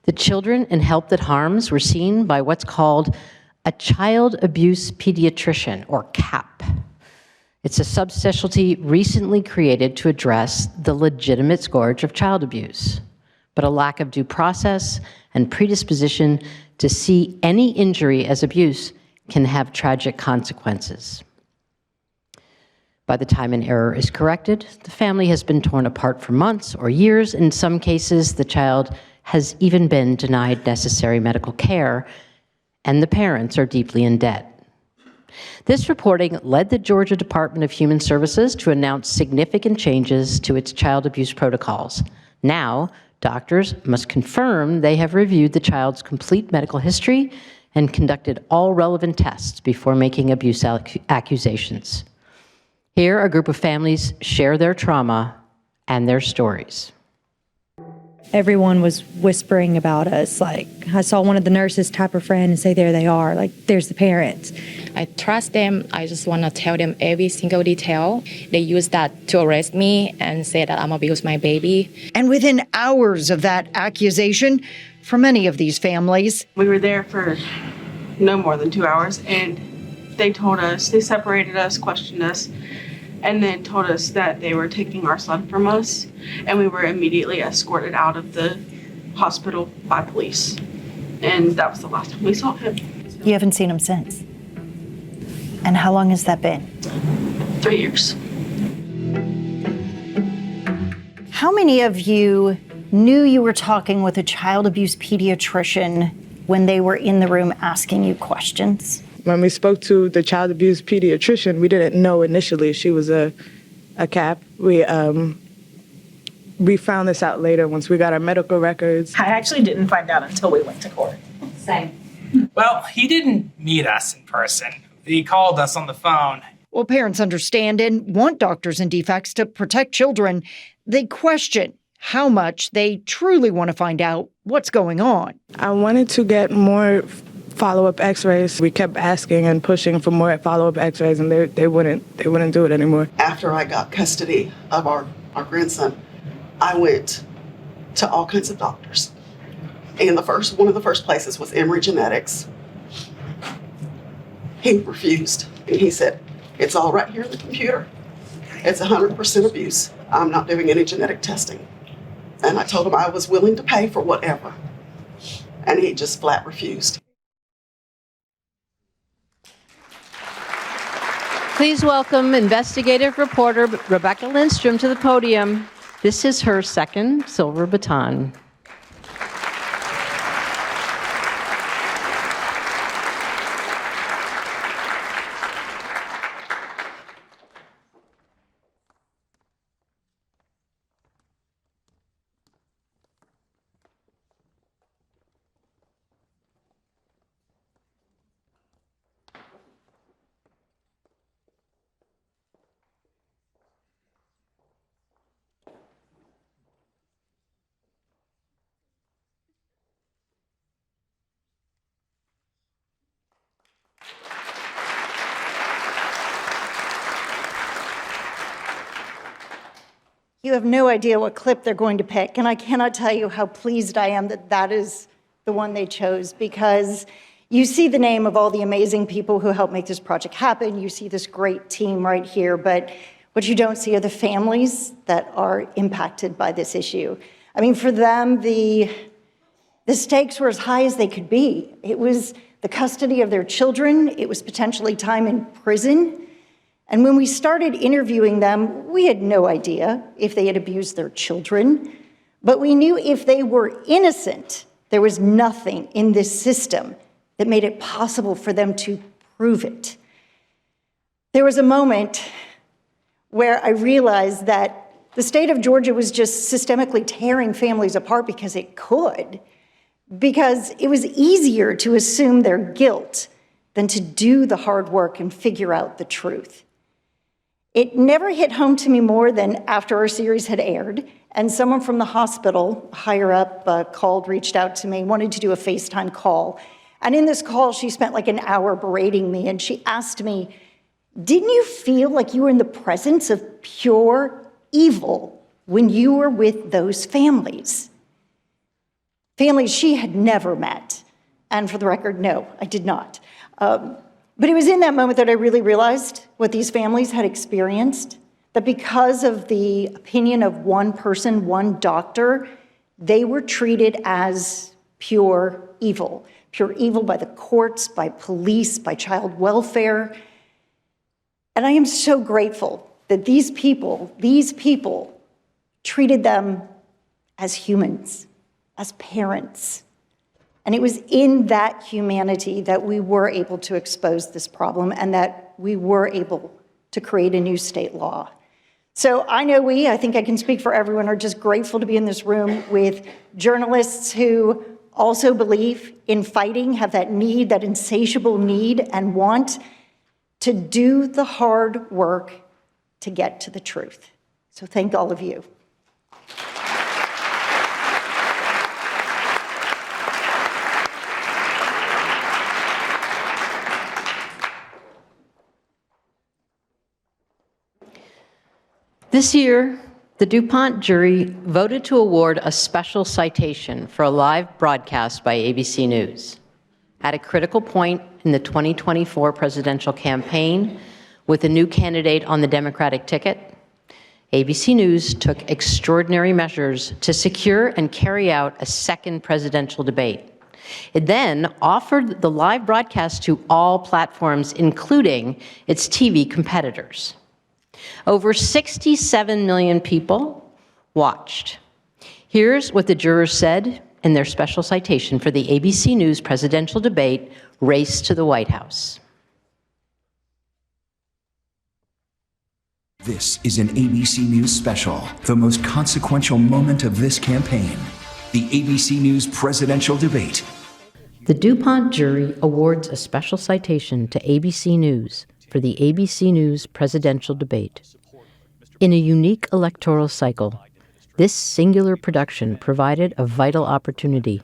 Speaker 4: The children in Help That Harms were seen by what's called a child abuse pediatrician, or CAP. It's a subspecialty recently created to address the legitimate scourge of child abuse, but a lack of due process and predisposition to see any injury as abuse can have tragic consequences. By the time an error is corrected, the family has been torn apart for months or years. In some cases, the child has even been denied necessary medical care, and the parents are deeply in debt. This reporting led the Georgia Department of Human Services to announce significant changes to its child abuse protocols. Now, doctors must confirm they have reviewed the child's complete medical history and conducted all relevant tests before making abuse accusations. Here, a group of families share their trauma and their stories.
Speaker 15: Everyone was whispering about us. Like, I saw one of the nurses tap her friend and say, there they are, like, there's the parents.
Speaker 19: I trust them. I just want to tell them every single detail. They used that to arrest me and say that I'm abused my baby.
Speaker 20: And within hours of that accusation, for many of these families,
Speaker 21: we were there for no more than 2 hours, and they told us, they separated us, questioned us, and then told us that they were taking our son from us, and we were immediately escorted out of the hospital by police. And that was the last time we saw him.
Speaker 20: You haven't seen him since. And how long has that been?
Speaker 21: 3 years.
Speaker 20: How many of you knew you were talking with a child abuse pediatrician when they were in the room asking you questions?
Speaker 27: When we spoke to the child abuse pediatrician, we didn't know initially she was a CAP. We found this out later once we got our medical records.
Speaker 28: I actually didn't find out until we went to court.
Speaker 20: Same.
Speaker 28: Well, he didn't meet us in person. He called us on the phone.
Speaker 20: Well, parents understand and want doctors and DFACs to protect children. They question how much they truly want to find out what's going on.
Speaker 27: I wanted to get more follow-up x-rays. We kept asking and pushing for more follow-up x-rays, and they wouldn't do it anymore.
Speaker 29: After I got custody of our grandson, I went to all kinds of doctors. And one of the first places was Emory Genetics. He refused. And he said, It's all right here in the computer. It's 100% abuse. I'm not doing any genetic testing. And I told him I was willing to pay for whatever. And he just flat refused.
Speaker 4: Please welcome investigative reporter Rebecca Lindstrom to the podium. This is her second silver baton.
Speaker 20: You have no idea what clip they're going to pick, and I cannot tell you how pleased I am that that is the one they chose, because you see the name of all the amazing people who helped make this project happen. You see this great team right here, but what you don't see are the families that are impacted by this issue. I mean, for them, the stakes were as high as they could be. It was the custody of their children. It was potentially time in prison. And when we started interviewing them, we had no idea if they had abused their children, but we knew if they were innocent, there was nothing in this system that made it possible for them to prove it. There was a moment where I realized that the state of Georgia was just systemically tearing families apart because it could, because it was easier to assume their guilt than to do the hard work and figure out the truth. It never hit home to me more than after our series had aired, and someone from the hospital, higher up, reached out to me, wanted to do a FaceTime call. And in this call, she spent like an hour berating me, and she asked me, didn't you feel like you were in the presence of pure evil when you were with those families? Families she had never met. And for the record, no, I did not. But it was in that moment that I really realized what these families had experienced, that because of the opinion of one person, one doctor, they were treated as pure evil by the courts, by police, by child welfare. And I am so grateful that these people treated them as humans, as parents. And it was in that humanity that we were able to expose this problem and that we were able to create a new state law. So I know I think I can speak for everyone, are just grateful to be in this room with journalists who also believe in fighting, have that need, that insatiable need and want to do the hard work to get to the truth. So thank all of you.
Speaker 4: This year, the DuPont jury voted to award a special citation for a live broadcast by ABC News. At a critical point in the 2024 presidential campaign, with a new candidate on the Democratic ticket, ABC News took extraordinary measures to secure and carry out a second presidential debate. It then offered the live broadcast to all platforms, including its TV competitors. Over 67 million people watched. Here's what the jurors said in their special citation for the ABC News presidential debate, Race to the White House.
Speaker 2: This is an ABC News special, the most consequential moment of this campaign, the ABC News presidential debate.
Speaker 4: The DuPont jury awards a special citation to ABC News for the ABC News presidential debate. In a unique electoral cycle, this singular production provided a vital opportunity,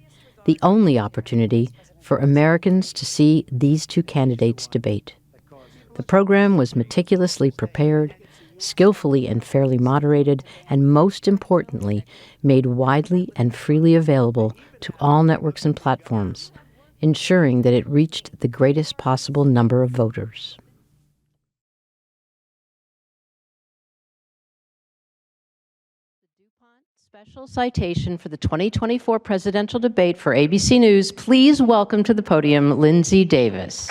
Speaker 4: the only opportunity for Americans to see these two candidates debate. The program was meticulously prepared, skillfully and fairly moderated, and most importantly, made widely and freely available to all networks and platforms, ensuring that it reached the greatest possible number of voters. special citation for the 2024 presidential debate for ABC News, please welcome to the podium Lindsay Davis.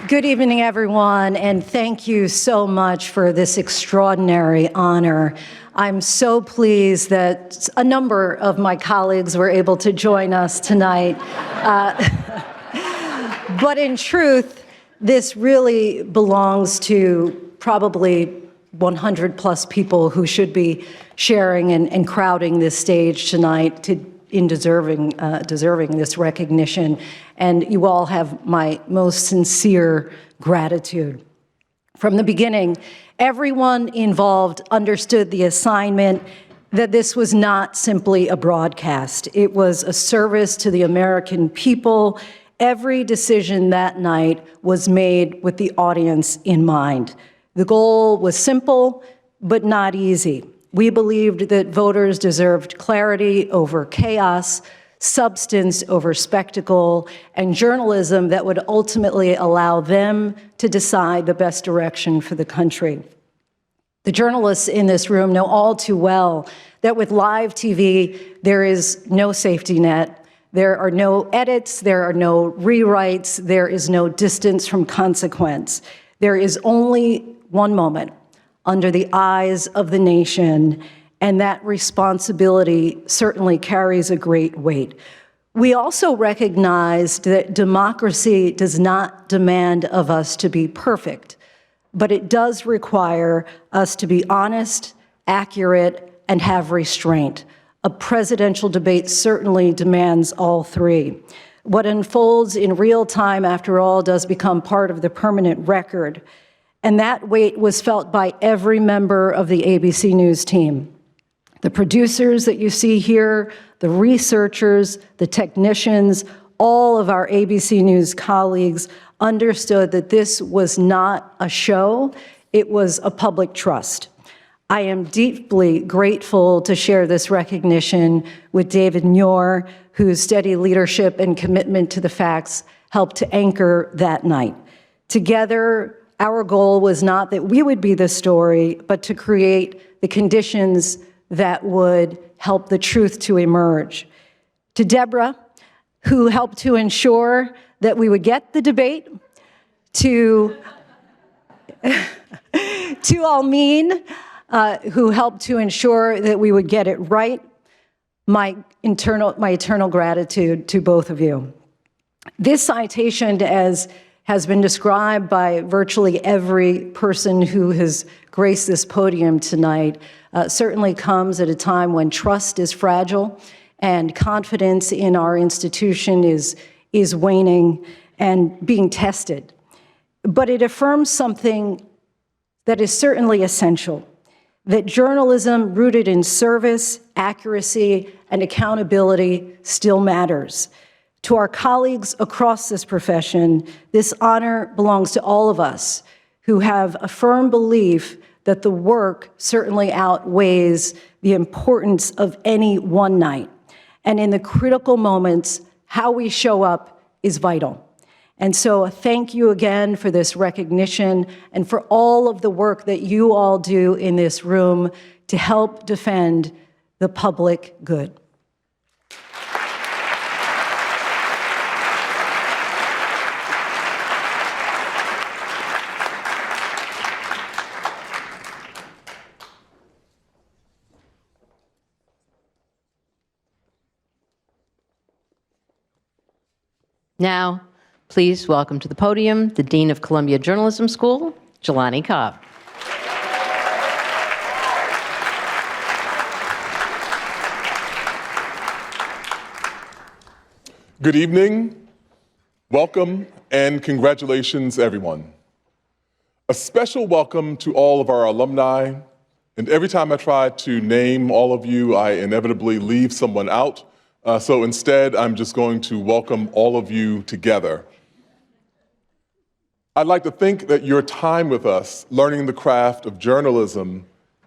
Speaker 1: Good evening, everyone, and thank you so much for this extraordinary honor. I'm so pleased that a number of my colleagues were able to join us tonight. But in truth, this really belongs to probably 100 plus people who should be sharing and crowding this stage tonight in deserving this recognition. And you all have my most sincere gratitude. From the beginning, everyone involved understood the assignment that this was not simply a broadcast. It was a service to the American people. Every decision that night was made with the audience in mind. The goal was simple, but not easy. We believed that voters deserved clarity over chaos, substance over spectacle, and journalism that would ultimately allow them to decide the best direction for the country. The journalists in this room know all too well that with live TV, there is no safety net. There are no edits, there are no rewrites, there is no distance from consequence. There is only one moment under the eyes of the nation, and that responsibility certainly carries a great weight. We also recognize that democracy does not demand of us to be perfect, but it does require us to be honest, accurate, and have restraint. A presidential debate certainly demands all three. What unfolds in real time, after all, does become part of the permanent record. And that weight was felt by every member of the ABC News team. The producers that you see here, the researchers, the technicians, all of our ABC News colleagues understood that this was not a show, it was a public trust. I am deeply grateful to share this recognition with David Muir, whose steady leadership and commitment to the facts helped to anchor that night. Together, our goal was not that we would be the story, but to create the conditions that would help the truth to emerge. To Deborah, who helped to ensure that we would get the debate, to Almeen, who helped to ensure that we would get it right, my eternal gratitude to both of you. This citation, as has been described by virtually every person who has graced this podium tonight, certainly comes at a time when trust is fragile and confidence in our institution is waning and being tested. But it affirms something that is certainly essential, that journalism rooted in service, accuracy, and accountability still matters. To our colleagues across this profession, this honor belongs to all of us who have a firm belief that the work certainly outweighs the importance of any one night. And in the critical moments, how we show up is vital. And so thank you again for this recognition and for all of the work that you all do in this room to help defend the public good.
Speaker 4: Now, please welcome to the podium the Dean of Columbia Journalism School, Jelani Cobb.
Speaker 7: Good evening, welcome, and congratulations, everyone. A special welcome to all of our alumni, and every time I try to name all of you, I inevitably leave someone out. So instead, I'm just going to welcome all of you together. I'd like to think that your time with us, learning the craft of journalism,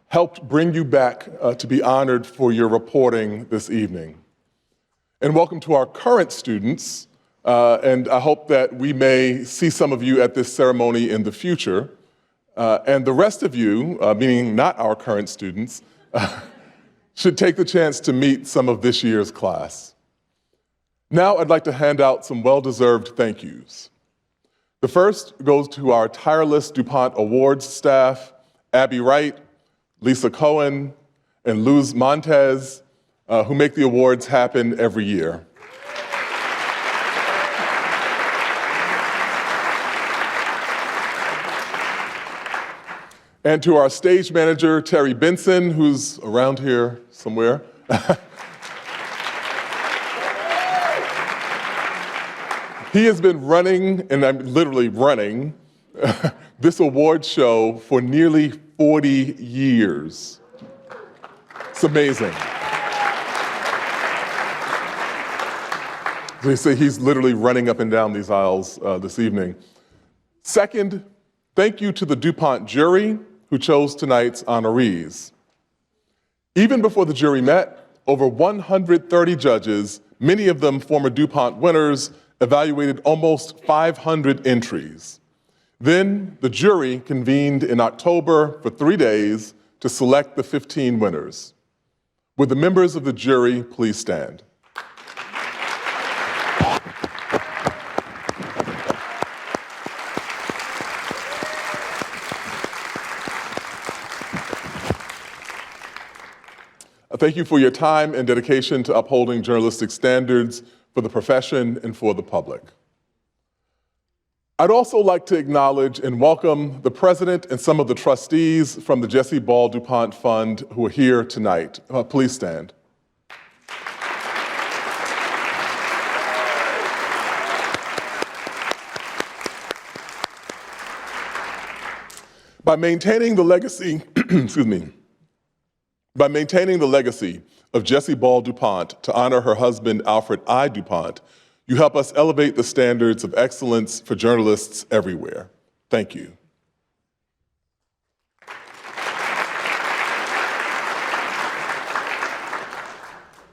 Speaker 7: helped bring you back to be honored for your reporting this evening. And welcome to our current students, and I hope that we may see some of you at this ceremony in the future. And the rest of you, meaning not our current students, should take the chance to meet some of this year's class. Now I'd like to hand out some well-deserved thank yous. The first goes to our tireless DuPont Awards staff, Abby Wright, Lisa Cohen, and Luz Montez, who make the awards happen every year. And to our stage manager, Terry Benson, who's around here somewhere. He has been running, and I'm literally running, this award show for nearly 40 years. It's amazing. They say he's literally running up and down these aisles this evening. Second, thank you to the DuPont jury who chose tonight's honorees. Even before the jury met, over 130 judges, many of them former DuPont winners, evaluated almost 500 entries. Then the jury convened in October for 3 days to select the 15 winners. Would the members of the jury please stand? Thank you for your time and dedication to upholding journalistic standards for the profession and for the public. I'd also like to acknowledge and welcome the president and some of the trustees from the Jesse Ball DuPont Fund who are here tonight. Please stand. By maintaining the legacy, By maintaining the legacy of Jesse Ball DuPont to honor her husband, Alfred I. DuPont, you help us elevate the standards of excellence for journalists everywhere. Thank you.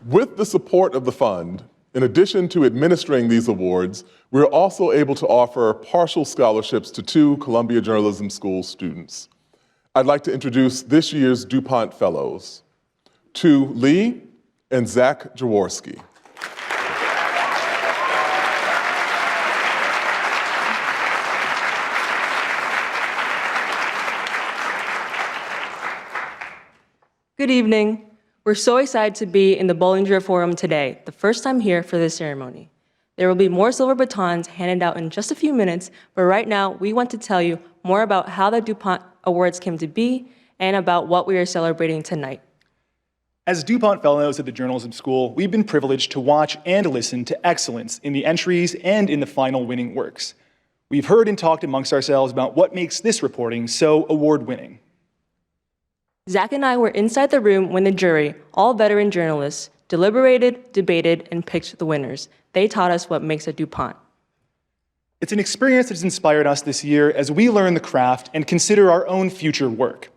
Speaker 7: With the support of the fund, in addition to administering these awards, we're also able to offer partial scholarships to 2 Columbia Journalism School students. I'd like to introduce this year's DuPont Fellows, to Lee and Zach Jaworski.
Speaker 8: Good evening. We're so excited to be in the Bollinger Forum today, the first time here for this ceremony. There will be more silver batons handed out in just a few minutes, but right now we want to tell you more about how the DuPont Awards came to be and about what we are celebrating tonight.
Speaker 10: As DuPont Fellows at the Journalism School, we've been privileged to watch and listen to excellence in the entries and in the final winning works. We've heard and talked amongst ourselves about what makes this reporting so award-winning.
Speaker 8: Zach and I were inside the room when the jury, all veteran journalists, deliberated, debated, and picked the winners. They taught us what makes a DuPont.
Speaker 10: It's an experience that has inspired us this year as we learn the craft and consider our own future work.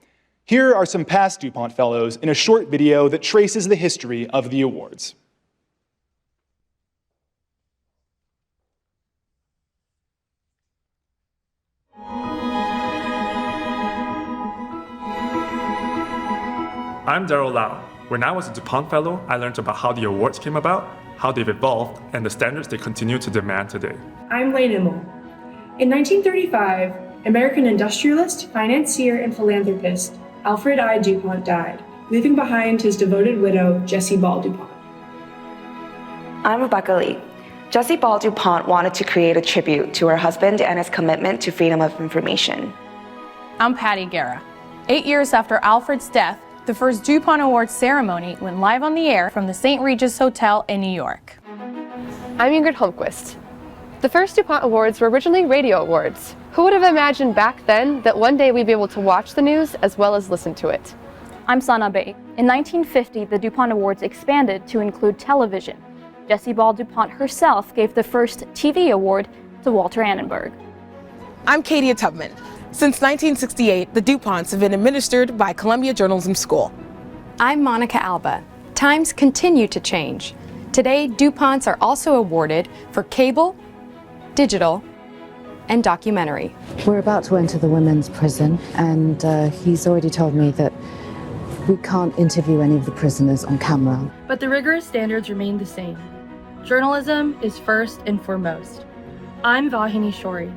Speaker 10: Here are some past DuPont Fellows in a short video that traces the history of the awards.
Speaker 11: I'm Daryl Lau. When I was a DuPont Fellow, I learned about how the awards came about, how they've evolved, and the standards they continue to demand today.
Speaker 12: I'm Lane Immel. In 1935, American industrialist, financier, and philanthropist Alfred I. DuPont died, leaving behind his devoted widow, Jessie Ball DuPont.
Speaker 14: I'm Rebecca Lee.
Speaker 5: Jessie Ball DuPont wanted to create a tribute to her husband and his commitment to freedom of information.
Speaker 9: I'm Patty Guerra. 8 years after Alfred's death, the first DuPont Awards ceremony went live on the air from the St. Regis Hotel in New York.
Speaker 13: I'm Ingrid Holmquist. The first DuPont Awards were originally radio awards. Who would have imagined back then that one day we'd be able to watch the news as well as listen to it?
Speaker 14: I'm Sana Bay. In 1950, the DuPont Awards expanded to include television. Jessie Ball DuPont herself gave the first TV award to Walter Annenberg.
Speaker 16: I'm Katia Tubman. Since 1968, the DuPonts have been administered by Columbia Journalism School.
Speaker 18: I'm Monica Alba. Times continue to change. Today, DuPonts are also awarded for cable, digital, and documentary.
Speaker 22: We're about to enter the women's prison, and he's already told me that we can't interview any of the prisoners on camera.
Speaker 23: But the rigorous standards remain the same. Journalism is first and foremost. I'm Vahini Shori.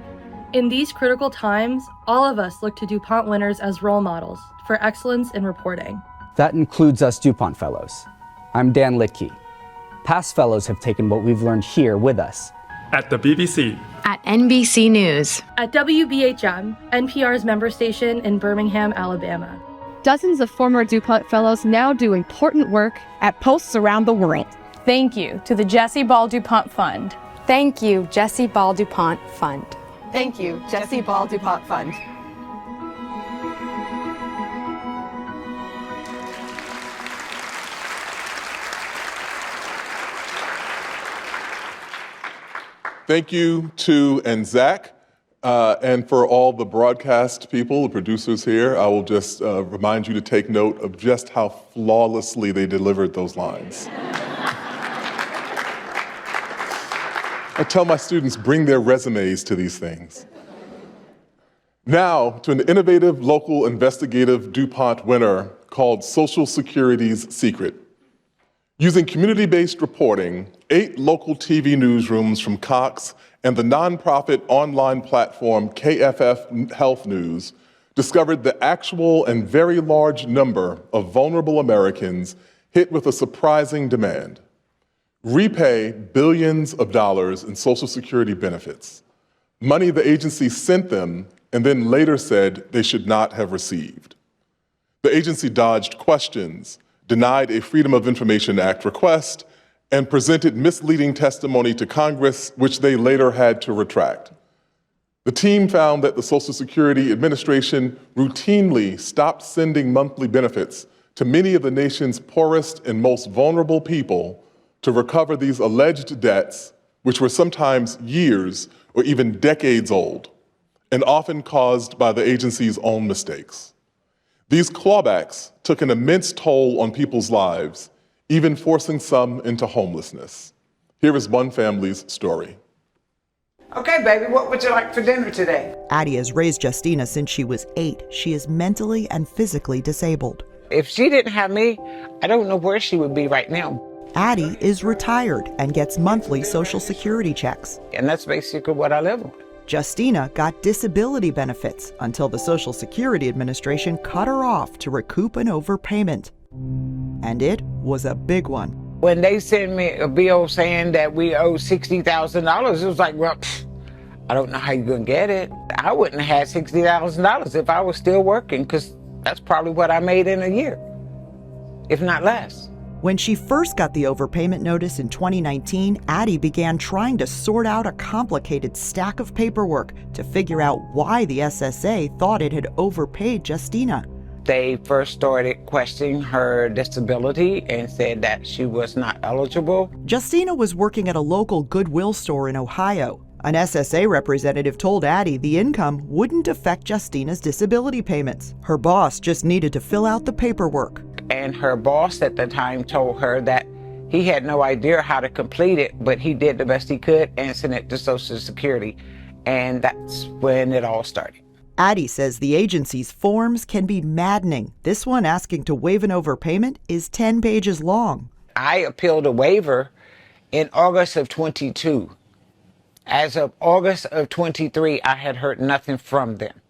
Speaker 23: In these critical times, all of us look to DuPont winners as role models for excellence in reporting.
Speaker 24: That includes us DuPont Fellows. I'm Dan Litke. Past fellows have taken what we've learned here with us.
Speaker 11: At the BBC.
Speaker 18: At NBC News.
Speaker 23: At WBHM, NPR's member station in Birmingham, Alabama.
Speaker 13: Dozens of former DuPont Fellows now do important work
Speaker 16: at posts around the world.
Speaker 3: Thank you to the Jessie Ball DuPont Fund.
Speaker 18: Thank you, Jessie Ball DuPont Fund.
Speaker 16: Thank you, Jessie Ball DuPont Fund.
Speaker 7: Thank you to and Zach, and for all the broadcast people, the producers here. I will just remind you to take note of just how flawlessly they delivered those lines. I tell my students, bring their resumes to these things. Now, to an innovative local investigative DuPont winner called Social Security's Secret. Using community-based reporting, 8 local TV newsrooms from Cox and the nonprofit online platform KFF Health News discovered the actual and very large number of vulnerable Americans hit with a surprising demand: repay billions of dollars in Social Security benefits, money the agency sent them and then later said they should not have received. The agency dodged questions, denied a Freedom of Information Act request, and presented misleading testimony to Congress, which they later had to retract. The team found that the Social Security Administration routinely stopped sending monthly benefits to many of the nation's poorest and most vulnerable people to recover these alleged debts, which were sometimes years or even decades old, and often caused by the agency's own mistakes. These clawbacks took an immense toll on people's lives, even forcing some into homelessness. Here is one family's story.
Speaker 30: Okay, baby, what would you like for dinner today?
Speaker 31: Addie has raised Justina since she was 8. She is mentally and physically disabled.
Speaker 30: If she didn't have me, I don't know where she would be right now.
Speaker 31: Addie is retired and gets monthly Social Security checks.
Speaker 30: And that's basically what I live on.
Speaker 31: Justina got disability benefits until the Social Security Administration cut her off to recoup an overpayment. And it was a big one.
Speaker 30: When they sent me a bill saying that we owe $60,000, it was like, well, I don't know how you're going to get it. I wouldn't have had $60,000 if I was still working, because that's probably what I made in a year, if not less.
Speaker 31: When she first got the overpayment notice in 2019, Addie began trying to sort out a complicated stack of paperwork to figure out why the SSA thought it had overpaid Justina.
Speaker 30: They first started questioning her disability and said that she was not eligible.
Speaker 31: Justina was working at a local Goodwill store in Ohio. An SSA representative told Addie the income wouldn't affect Justina's disability payments. Her boss just needed to fill out the paperwork.
Speaker 30: And her boss at the time told her that he had no idea how to complete it, but he did the best he could and sent it to Social Security. And that's when it all started.
Speaker 31: Addie says the agency's forms can be maddening. This one asking to waive an overpayment is 10 pages long.
Speaker 30: I appealed a waiver in August of 22. As of August of 23, I had heard nothing from them.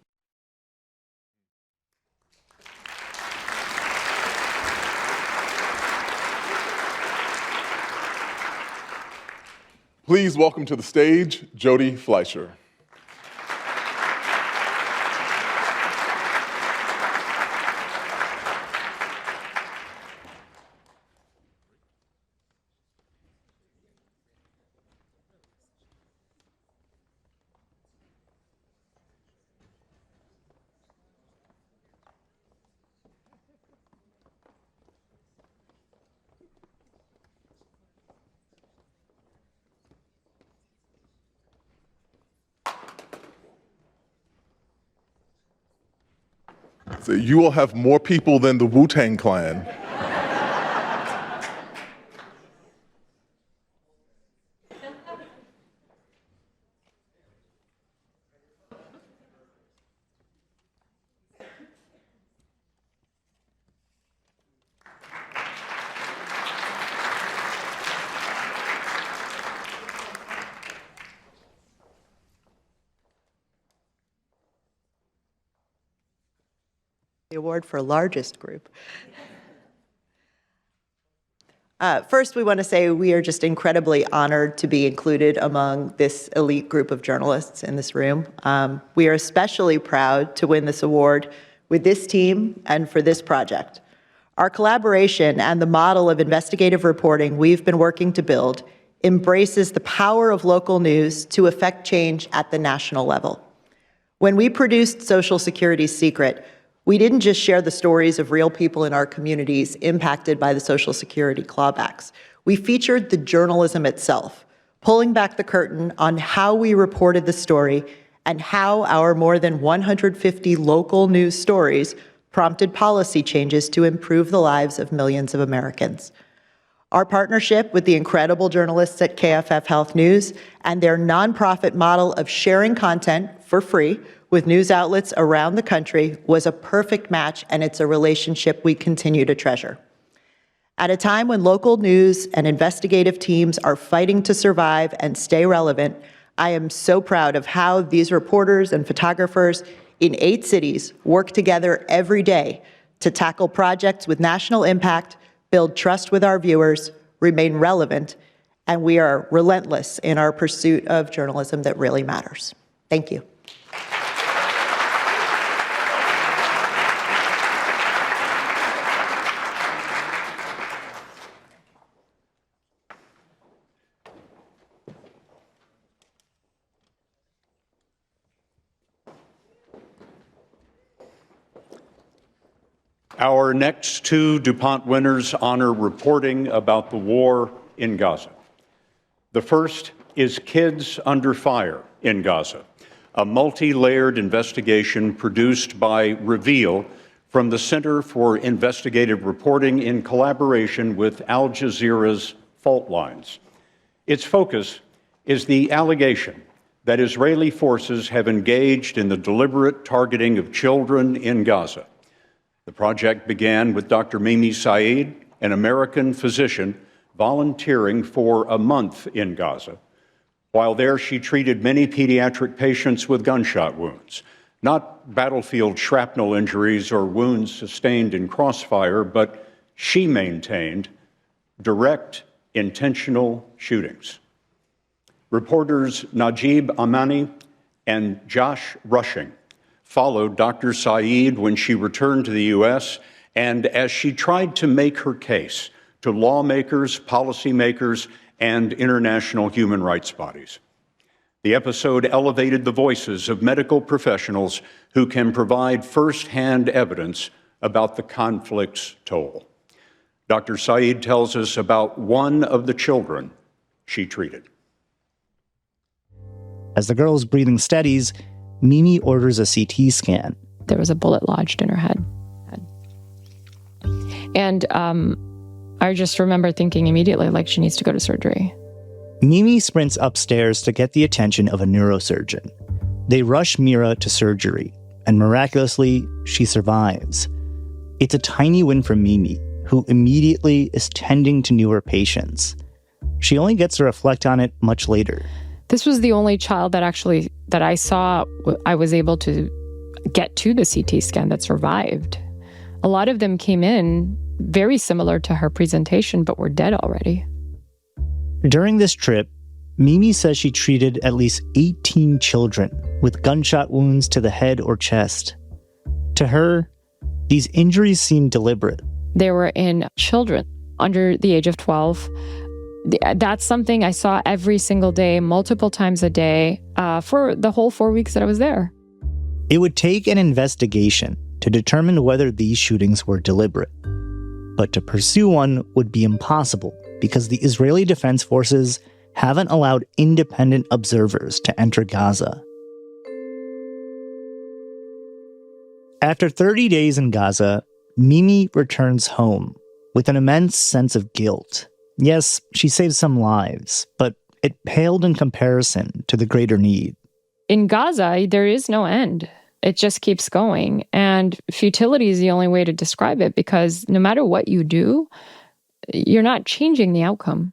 Speaker 7: Please welcome to the stage, Jody Fleischer. So you will have more people than the Wu-Tang Clan.
Speaker 6: The award for largest group. First, we want to say we are just incredibly honored to be included among this elite group of journalists in this room. We are especially proud to win this award with this team and for this project. Our collaboration and the model of investigative reporting we've been working to build embraces the power of local news to affect change at the national level. When we produced Social Security's Secret, we didn't just share the stories of real people in our communities impacted by the Social Security clawbacks. We featured the journalism itself, pulling back the curtain on how we reported the story and how our more than 150 local news stories prompted policy changes to improve the lives of millions of Americans. Our partnership with the incredible journalists at KFF Health News and their nonprofit model of sharing content for free with news outlets around the country was a perfect match, and it's a relationship we continue to treasure. At a time when local news and investigative teams are fighting to survive and stay relevant, I am so proud of how these reporters and photographers in 8 cities work together every day to tackle projects with national impact, build trust with our viewers, remain relevant, and we are relentless in our pursuit of journalism that really matters. Thank you.
Speaker 15: Our next 2 DuPont winners honor reporting about the war in Gaza. The first is Kids Under Fire in Gaza, a multi-layered investigation produced by Reveal from the Center for Investigative Reporting in collaboration with Al Jazeera's Fault Lines. Its focus is the allegation that Israeli forces have engaged in the deliberate targeting of children in Gaza. The project began with Dr. Mimi Saeed, an American physician, volunteering for a month in Gaza. While there, she treated many pediatric patients with gunshot wounds, not battlefield shrapnel injuries or wounds sustained in crossfire, but she maintained direct, intentional shootings. Reporters Najib Amani and Josh Rushing followed Dr. Saeed when she returned to the U.S. and as she tried to make her case to lawmakers, policymakers, and international human rights bodies. The episode elevated the voices of medical professionals who can provide firsthand evidence about the conflict's toll. Dr. Saeed tells us about one of the children she treated.
Speaker 17: As the girl's breathing steadies, Mimi orders a CT scan.
Speaker 19: There was a bullet lodged in her head. And I just remember thinking immediately, like, she needs to go to surgery.
Speaker 17: Mimi sprints upstairs to get the attention of a neurosurgeon. They rush Mira to surgery, and miraculously, she survives. It's a tiny win for Mimi, who immediately is tending to newer patients. She only gets to reflect on it much later.
Speaker 19: This was the only child that I saw I was able to get to the CT scan that survived. A lot of them came in very similar to her presentation, but were dead already.
Speaker 17: During this trip, Mimi says she treated at least 18 children with gunshot wounds to the head or chest. To her, these injuries seemed deliberate.
Speaker 19: They were in children under the age of 12. That's something I saw every single day, multiple times a day, for the whole 4 weeks that I was there.
Speaker 17: It would take an investigation to determine whether these shootings were deliberate. But to pursue one would be impossible because the Israeli Defense Forces haven't allowed independent observers to enter Gaza. After 30 days in Gaza, Mimi returns home with an immense sense of guilt. Yes, she saved some lives, but it paled in comparison to the greater need.
Speaker 19: In Gaza, there is no end. It just keeps going. And futility is the only way to describe it, because no matter what you do, you're not changing the outcome.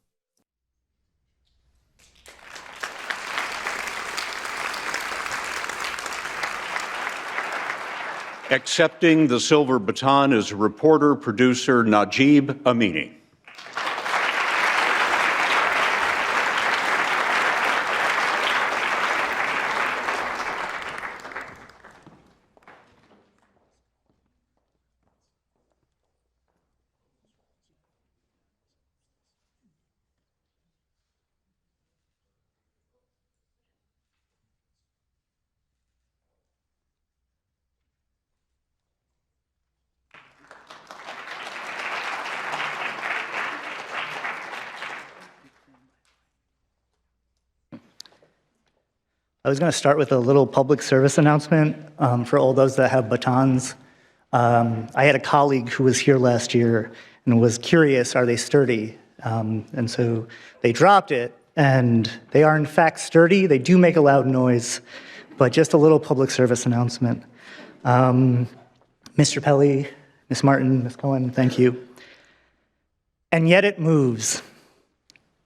Speaker 15: Accepting the silver baton is reporter-producer Najib Amini.
Speaker 17: I was going to start with a little public service announcement for all those that have batons. I had a colleague who was here last year and was curious, are they sturdy? And so they dropped it, and they are in fact sturdy. They do make a loud noise, but just a little public service announcement. Mr. Pelly, Ms. Martin, Ms. Cohen, thank you. And yet it moves.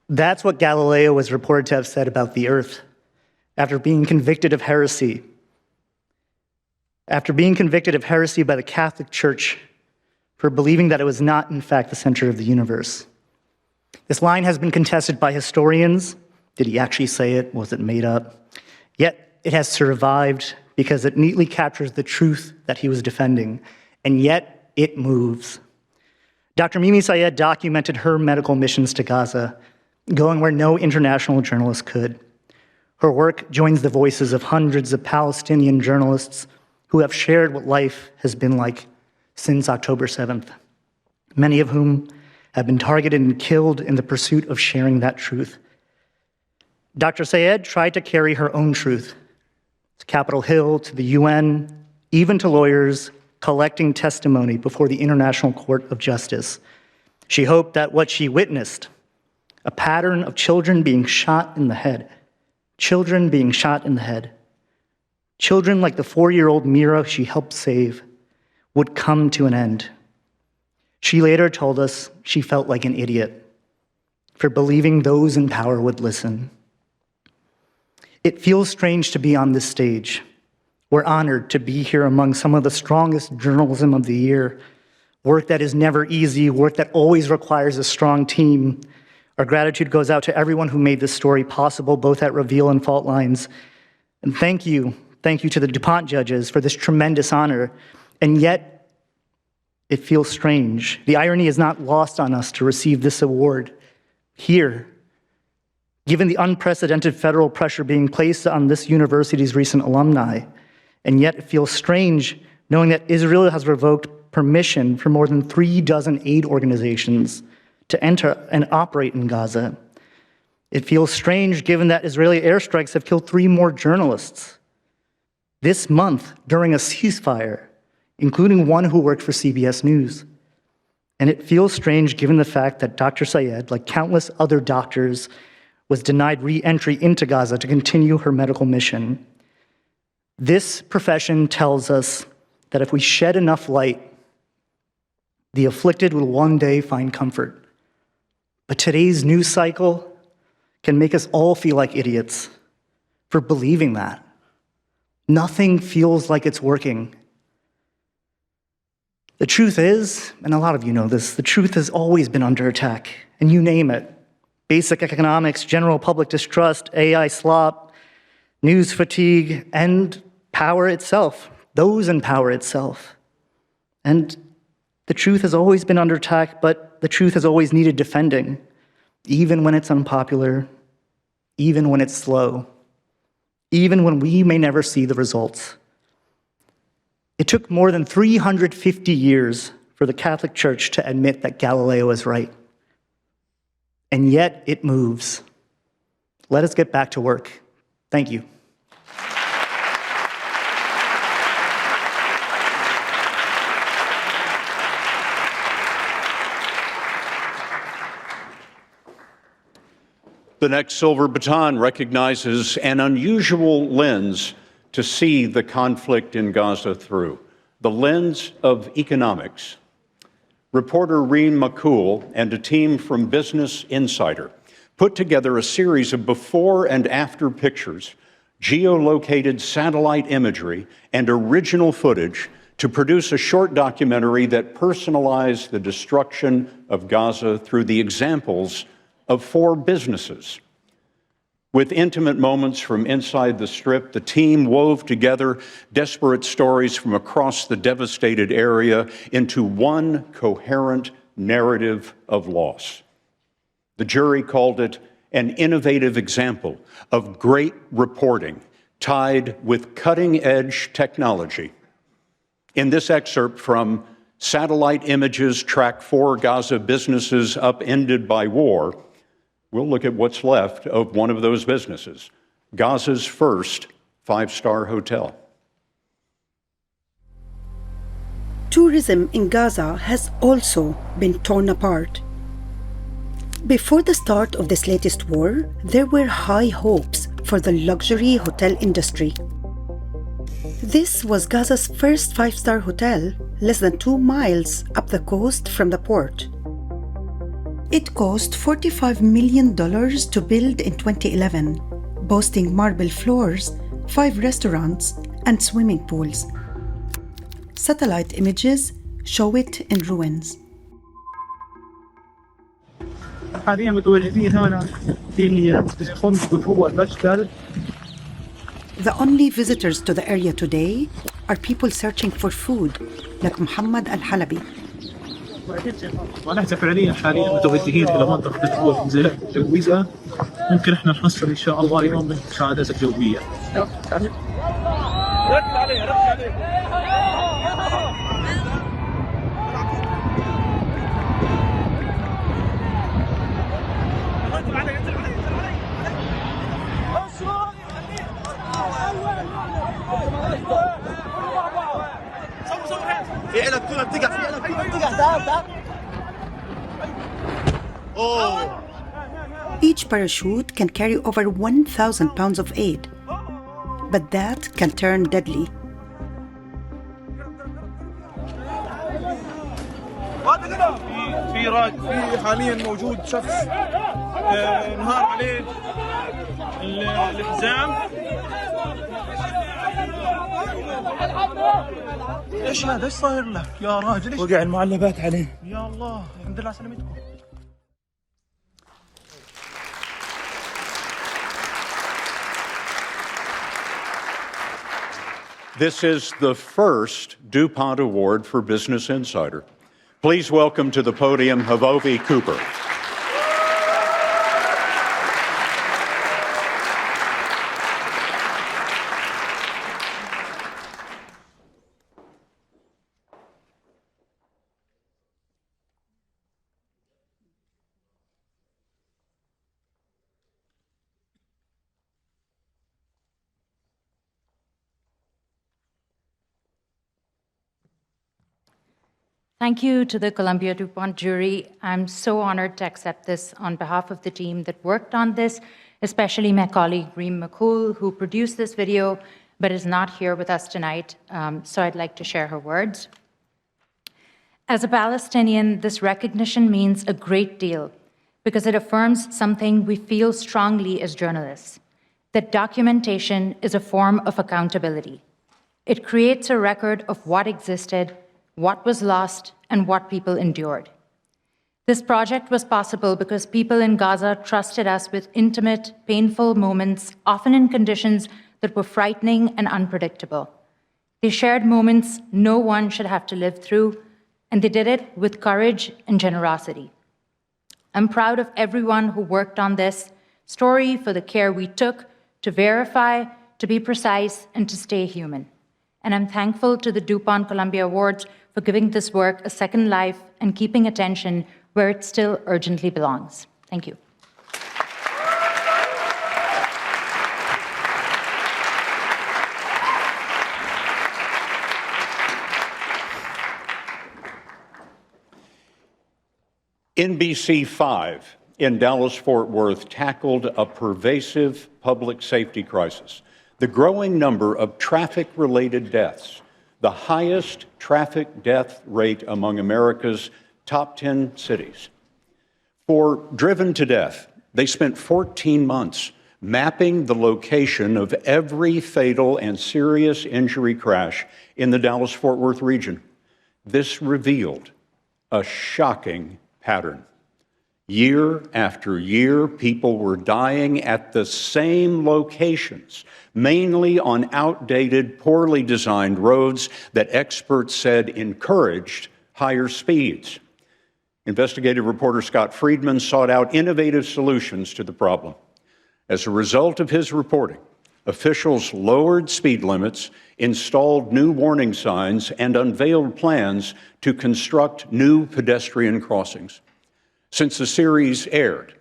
Speaker 17: That's what Galileo was reported to have said about the earth. After being convicted of heresy by the Catholic Church for believing that it was not, in fact, the center of the universe. This line has been contested by historians. Did he actually say it? Was it made up? Yet it has survived because it neatly captures the truth that he was defending, and yet it moves. Dr. Mimi Sayed documented her medical missions to Gaza, going where no international journalist could. Her work joins the voices of hundreds of Palestinian journalists who have shared what life has been like since October 7th, many of whom have been targeted and killed in the pursuit of sharing that truth. Dr. Sayed tried to carry her own truth to Capitol Hill, to the UN, even to lawyers collecting testimony before the International Court of Justice. She hoped that what she witnessed, a pattern of children being shot in the head, children being shot in the head, children like the 4-year-old Mira she helped save, would come to an end. She later told us she felt like an idiot for believing those in power would listen. It feels strange to be on this stage. We're honored to be here among some of the strongest journalism of the year, work that is never easy, work that always requires a strong team. Our gratitude goes out to everyone who made this story possible, both at Reveal and Fault Lines. And thank you to the DuPont judges for this tremendous honor. And yet, it feels strange. The irony is not lost on us to receive this award here, given the unprecedented federal pressure being placed on this university's recent alumni. And yet, it feels strange knowing that Israel has revoked permission for more than 36 aid organizations to enter and operate in Gaza. It feels strange given that Israeli airstrikes have killed 3 more journalists this month during a ceasefire, including one who worked for CBS News. And it feels strange given the fact that Dr. Sayed, like countless other doctors, was denied re-entry into Gaza to continue her medical mission. This profession tells us that if we shed enough light, the afflicted will one day find comfort. But today's news cycle can make us all feel like idiots for believing that. Nothing feels like it's working. The truth is, and a lot of you know this, the truth has always been under attack, and you name it. basic economics, general public distrust, AI slop, news fatigue, and power itself, those in power itself. And the truth has always been under attack, but the truth has always needed defending, even when it's unpopular, even when it's slow, even when we may never see the results. It took more than 350 years for the Catholic Church to admit that Galileo is right. And yet it moves. Let us get back to work. Thank you.
Speaker 15: The next silver baton recognizes an unusual lens to see the conflict in Gaza through, the lens of economics. Reporter Reem McCool and a team from Business Insider put together a series of before and after pictures, geolocated satellite imagery, and original footage to produce a short documentary that personalized the destruction of Gaza through the examples of 4 businesses. With intimate moments from inside the Strip, the team wove together desperate stories from across the devastated area into one coherent narrative of loss. The jury called it an innovative example of great reporting tied with cutting-edge technology. In this excerpt from Satellite Images Track 4 Gaza Businesses Upended by War, we'll look at what's left of one of those businesses, Gaza's first 5-star hotel.
Speaker 1: Tourism in Gaza has also been torn apart. Before the start of this latest war, there were high hopes for the luxury hotel industry. This was Gaza's first 5-star hotel, less than 2 miles up the coast from the port. It cost $45 million to build in 2011, boasting marble floors, 5 restaurants, and swimming pools. Satellite images show it in ruins.
Speaker 2: حاليا متواجدين هنا في فندق هو المشتل.
Speaker 1: The only visitors to the area today are people searching for food, like Muhammad al-Halabi.
Speaker 2: ونحن فعليا حاليا متوجهين الى منطقه هو الانزلاق الجويه. ممكن احنا نحصل ان شاء الله اليوم بالمساعدات الجويه.
Speaker 1: Each parachute can carry over 1,000 pounds of aid, but that can turn deadly.
Speaker 2: في حاليا موجود شخص انهار عليه الحزام. ايش هذا؟ ايش صاير لك يا راجل؟ وقع المعلبات عليه. يا الله، الحمد لله على سلامتكم.
Speaker 15: This is the first DuPont Award for Business Insider. Please welcome to the podium Havovi Cooper.
Speaker 4: Thank you to the Columbia DuPont jury. I'm so honored to accept this on behalf of the team that worked on this, especially my colleague Reem McCool, who produced this video but is not here with us tonight, so I'd like to share her words. As a Palestinian, this recognition means a great deal because it affirms something we feel strongly as journalists, that documentation is a form of accountability. It creates a record of what existed, what was lost, and what people endured. This project was possible because people in Gaza trusted us with intimate, painful moments, often in conditions that were frightening and unpredictable. They shared moments no one should have to live through, and they did it with courage and generosity. I'm proud of everyone who worked on this story, for the care we took to verify, to be precise, and to stay human. And I'm thankful to the duPont-Columbia Awards for giving this work a second life and keeping attention where it still urgently belongs. Thank you.
Speaker 15: NBC5 in Dallas-Fort Worth tackled a pervasive public safety crisis. The growing number of traffic-related deaths, the highest traffic death rate among America's top 10 cities. For Driven to Death, they spent 14 months mapping the location of every fatal and serious injury crash in the Dallas-Fort Worth region. This revealed a shocking pattern. Year after year, people were dying at the same locations, mainly on outdated, poorly designed roads that experts said encouraged higher speeds. Investigative reporter Scott Friedman sought out innovative solutions to the problem. As a result of his reporting, officials lowered speed limits, installed new warning signs, and unveiled plans to construct new pedestrian crossings. Since the series aired,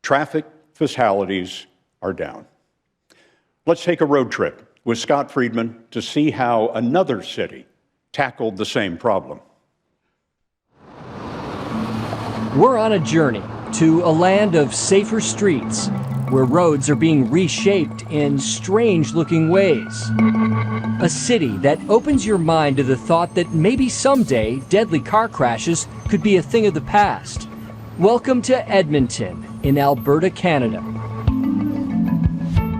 Speaker 15: traffic fatalities are down. Let's take a road trip with Scott Friedman to see how another city tackled the same problem.
Speaker 5: We're on a journey to a land of safer streets, where roads are being reshaped in strange-looking ways. A city that opens your mind to the thought that maybe someday deadly car crashes could be a thing of the past. Welcome to Edmonton in Alberta, Canada.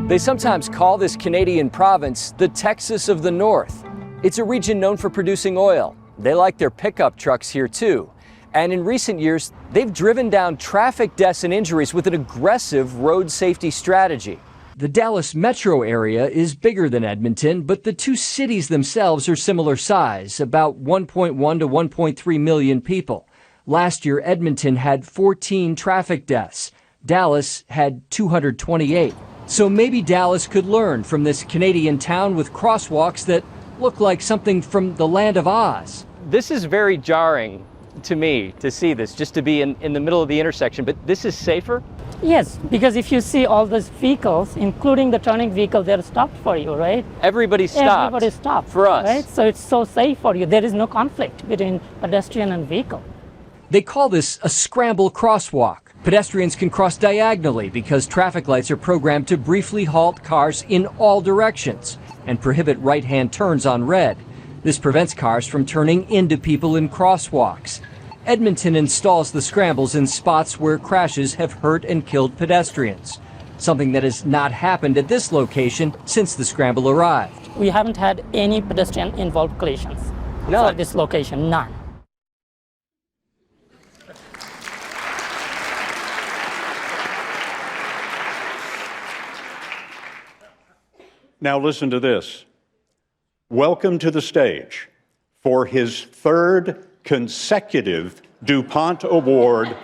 Speaker 5: They sometimes call this Canadian province the Texas of the North. It's a region known for producing oil. They like their pickup trucks here too. And in recent years, they've driven down traffic deaths and injuries with an aggressive road safety strategy. The Dallas metro area is bigger than Edmonton, but the two cities themselves are similar size, about 1.1 to 1.3 million people. Last year, Edmonton had 14 traffic deaths. Dallas had 228. So maybe Dallas could learn from this Canadian town with crosswalks that look like something from the Land of Oz.
Speaker 8: This is very jarring to me to see this, just to be in the middle of the intersection, but this is safer?
Speaker 10: Yes, because if you see all those vehicles, including the turning vehicle, they're stopped for you, right?
Speaker 8: Everybody stopped.
Speaker 10: Everybody stopped.
Speaker 8: For us.
Speaker 10: Right? So it's so safe for you. There is no conflict between pedestrian and vehicle.
Speaker 5: They call this a scramble crosswalk. Pedestrians can cross diagonally because traffic lights are programmed to briefly halt cars in all directions and prohibit right-hand turns on red. This prevents cars from turning into people in crosswalks. Edmonton installs the scrambles in spots where crashes have hurt and killed pedestrians, something that has not happened at this location since the scramble arrived.
Speaker 10: We haven't had any pedestrian-involved collisions for this location, none.
Speaker 15: Now listen to this. Welcome to the stage for his third consecutive DuPont Award,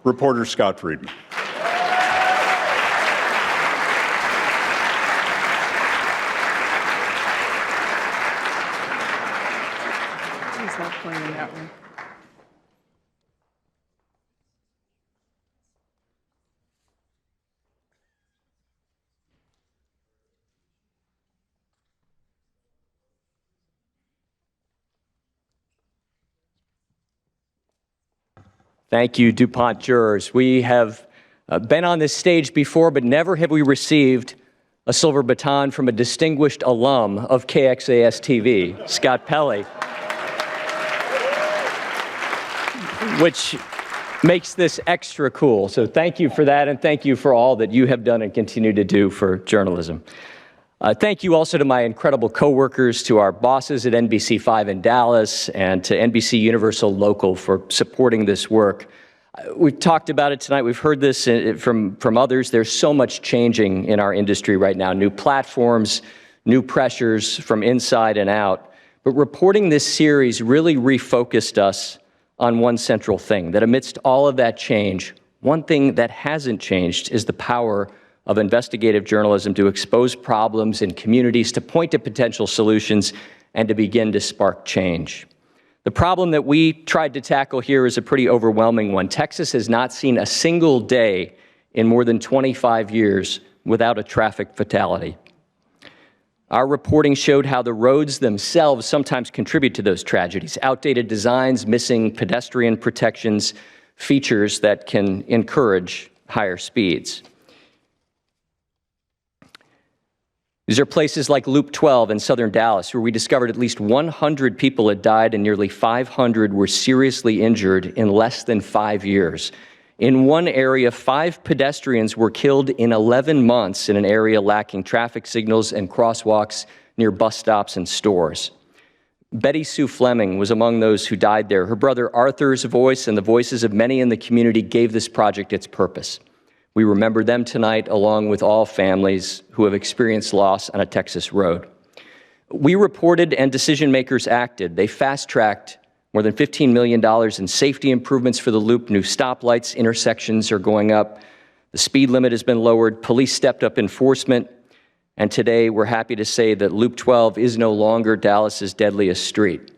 Speaker 15: reporter Scott Friedman.
Speaker 12: He's not playing that one.
Speaker 8: Thank you, DuPont jurors. We have been on this stage before, but never have we received a silver baton from a distinguished alum of KXAS-TV, Scott Pelley, which makes this extra cool. So thank you for that, and thank you for all that you have done and continue to do for journalism. Thank you also to my incredible coworkers, to our bosses at NBC5 in Dallas, and to NBC Universal Local for supporting this work. We've talked about it tonight. We've heard this from others. There's so much changing in our industry right now. New platforms, new pressures from inside and out. But reporting this series really refocused us on one central thing, that amidst all of that change, one thing that hasn't changed is the power of investigative journalism to expose problems in communities, to point to potential solutions, and to begin to spark change. The problem that we tried to tackle here is a pretty overwhelming one. Texas has not seen a single day in more than 25 years without a traffic fatality. Our reporting showed how the roads themselves sometimes contribute to those tragedies. Outdated designs, missing pedestrian protections, features that can encourage higher speeds. These are places like Loop 12 in southern Dallas, where we discovered at least 100 people had died and nearly 500 were seriously injured in less than 5 years. In one area, 5 pedestrians were killed in 11 months in an area lacking traffic signals and crosswalks near bus stops and stores. Betty Sue Fleming was among those who died there. Her brother Arthur's voice and the voices of many in the community gave this project its purpose. We remember them tonight, along with all families who have experienced loss on a Texas road. We reported and decision makers acted. They fast-tracked more than $15 million in safety improvements for the loop. New stoplights, intersections are going up. The speed limit has been lowered. Police stepped up enforcement. And today, we're happy to say that Loop 12 is no longer Dallas's deadliest street.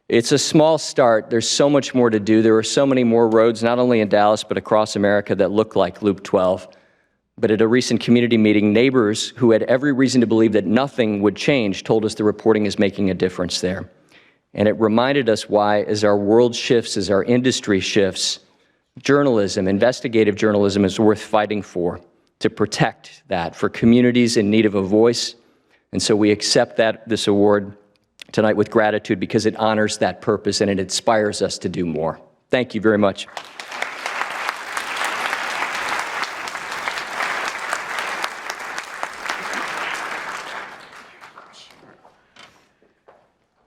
Speaker 8: It's a small start. There's so much more to do. There are so many more roads, not only in Dallas, but across America that look like Loop 12. But at a recent community meeting, neighbors who had every reason to believe that nothing would change told us the reporting is making a difference there. And it reminded us why, as our world shifts, as our industry shifts, journalism, investigative journalism is worth fighting for, to protect that for communities in need of a voice. And so we accept this award tonight with gratitude because it honors that purpose and it inspires us to do more. Thank you very much.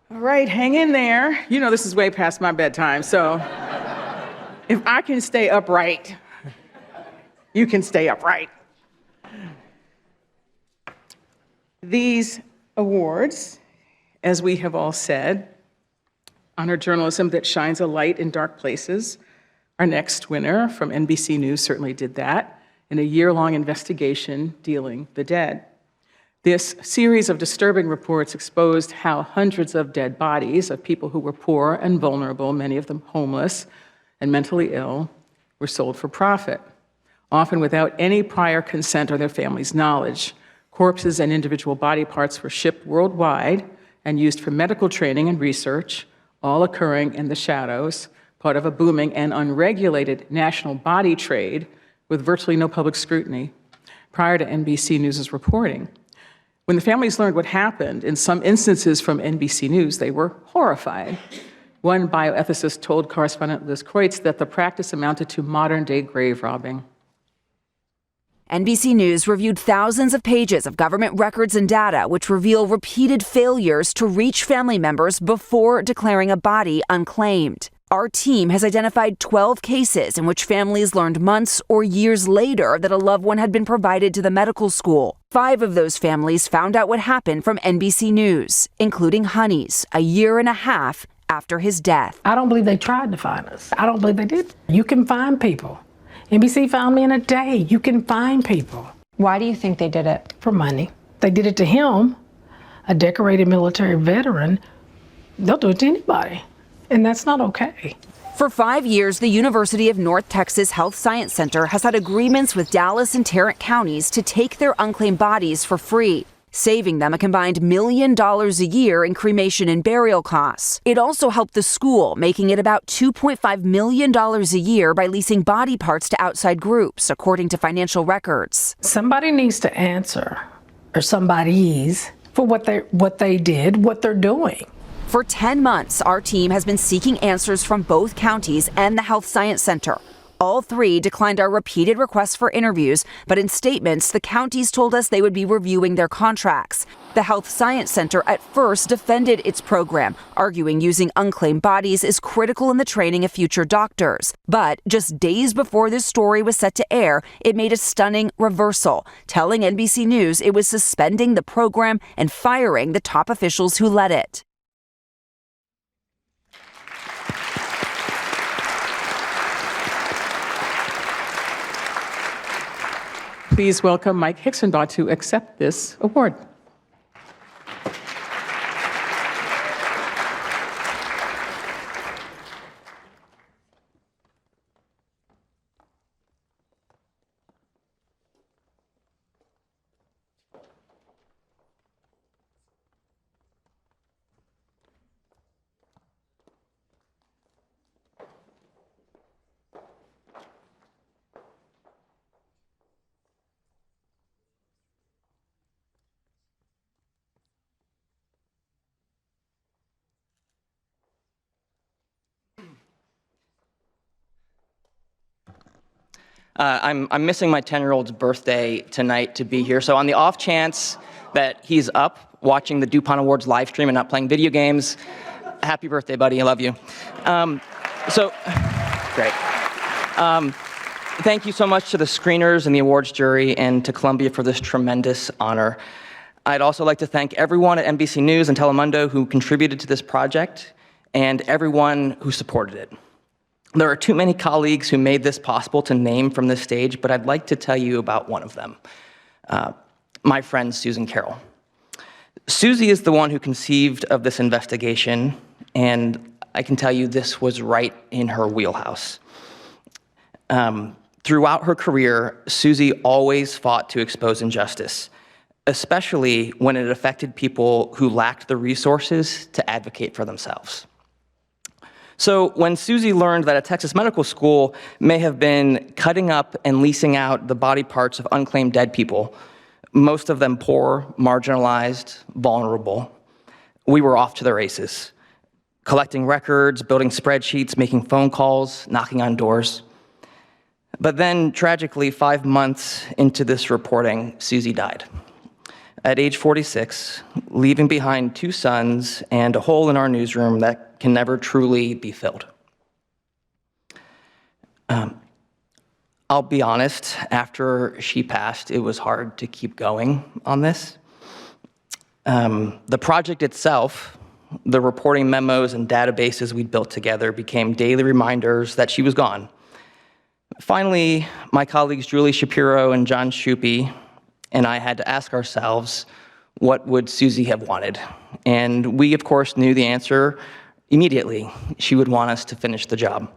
Speaker 12: All right, hang in there. You know this is way past my bedtime, so if I can stay upright, you can stay upright. These awards, as we have all said, honor journalism that shines a light in dark places. Our next winner from NBC News certainly did that in a year-long investigation dealing the dead. This series of disturbing reports exposed how hundreds of dead bodies of people who were poor and vulnerable, many of them homeless and mentally ill, were sold for profit, often without any prior consent or their families' knowledge. Corpses and individual body parts were shipped worldwide and used for medical training and research, all occurring in the shadows, part of a booming and unregulated national body trade with virtually no public scrutiny prior to NBC News' reporting. When the families learned what happened, in some instances from NBC News, they were horrified. One bioethicist told correspondent Liz Kreutz that the practice amounted to modern-day grave robbing.
Speaker 9: NBC News reviewed thousands of pages of government records and data which reveal repeated failures to reach family members before declaring a body unclaimed. Our team has identified 12 cases in which families learned months or years later that a loved one had been provided to the medical school. 5 of those families found out what happened from NBC News, including Honey's, a year and a half after his death.
Speaker 14: I don't believe they tried to find us. I don't believe they did. You can find people. NBC found me in a day. You can find people.
Speaker 18: Why do you think they did it?
Speaker 14: For money. They did it to him, a decorated military veteran. They'll do it to anybody. And that's not okay.
Speaker 9: For 5 years, the University of North Texas Health Science Center has had agreements with Dallas and Tarrant counties to take their unclaimed bodies for free, saving them a combined $1 million a year in cremation and burial costs. It also helped the school, making it about $2.5 million a year by leasing body parts to outside groups, according to financial records.
Speaker 14: Somebody needs to answer, or somebody's, for what they did, what they're doing.
Speaker 9: For 10 months, our team has been seeking answers from both counties and the Health Science Center. All 3 declined our repeated requests for interviews, but in statements, the counties told us they would be reviewing their contracts. The Health Science Center at first defended its program, arguing using unclaimed bodies is critical in the training of future doctors. But just days before this story was set to air, it made a stunning reversal, telling NBC News it was suspending the program and firing the top officials who led it.
Speaker 12: Please welcome Mike Hixenbaugh to accept this award.
Speaker 11: I'm missing my 10-year-old's birthday tonight to be here, so on the off chance that he's up watching the DuPont Awards live stream and not playing video games, happy birthday, buddy, I love you. Great. Thank you so much to the screeners and the awards jury and to Columbia for this tremendous honor. I'd also like to thank everyone at NBC News and Telemundo who contributed to this project and everyone who supported it. There are too many colleagues who made this possible to name from this stage, but I'd like to tell you about one of them, my friend Susan Carroll. Susie is the one who conceived of this investigation, and I can tell you this was right in her wheelhouse. Throughout her career, Susie always fought to expose injustice, especially when it affected people who lacked the resources to advocate for themselves. So when Susie learned that a Texas medical school may have been cutting up and leasing out the body parts of unclaimed dead people, most of them poor, marginalized, vulnerable, we were off to the races, collecting records, building spreadsheets, making phone calls, knocking on doors. But then, tragically, 5 months into this reporting, Susie died. At age 46, leaving behind 2 sons and a hole in our newsroom that can never truly be filled. I'll be honest, after she passed, it was hard to keep going on this. The project itself, the reporting memos and databases we'd built together became daily reminders that she was gone. Finally, my colleagues Julie Shapiro and John Shupe and I had to ask ourselves, what would Susie have wanted? And we, of course, knew the answer immediately. She would want us to finish the job.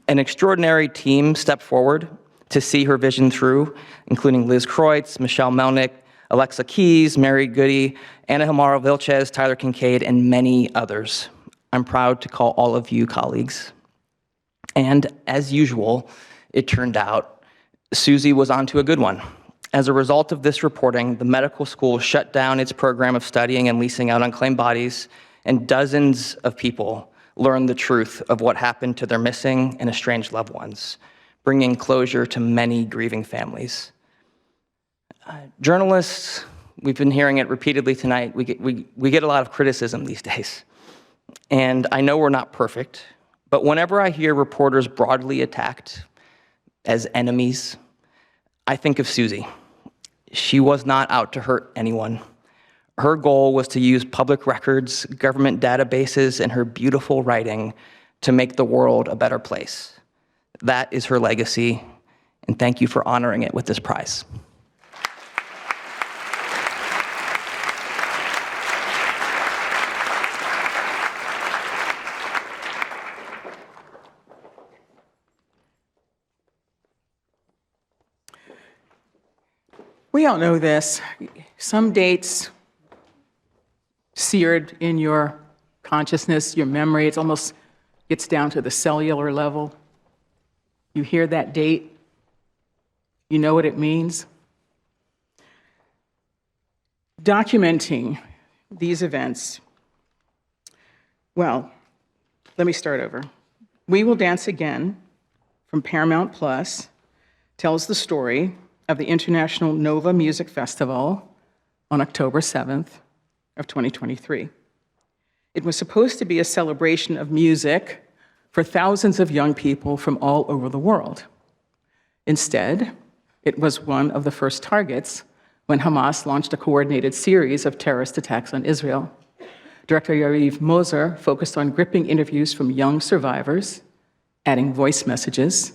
Speaker 11: An extraordinary team stepped forward to see her vision through, including Liz Kreutz, Michelle Melnick, Alexa Keys, Mary Goody, Ana Hilmaro Vilches, Tyler Kincaid, and many others. I'm proud to call all of you colleagues. And as usual, it turned out Susie was onto a good one. As a result of this reporting, the medical school shut down its program of studying and leasing out unclaimed bodies, and dozens of people learned the truth of what happened to their missing and estranged loved ones, bringing closure to many grieving families. Journalists, we've been hearing it repeatedly tonight, we get a lot of criticism these days. And I know we're not perfect, but whenever I hear reporters broadly attacked as enemies, I think of Susie. She was not out to hurt anyone. Her goal was to use public records, government databases, and her beautiful writing to make the world a better place. That is her legacy, and thank you for honoring it with this prize.
Speaker 12: We all know this. Some dates seared in your consciousness, your memory. It almost gets down to the cellular level. You hear that date, you know what it means. Documenting these events, well, let me start over. We Will Dance Again from Paramount Plus tells the story of the International Nova Music Festival on October 7th, of 2023. It was supposed to be a celebration of music for thousands of young people from all over the world. Instead, it was one of the first targets when Hamas launched a coordinated series of terrorist attacks on Israel. Director Yariv Moser focused on gripping interviews from young survivors, adding voice messages,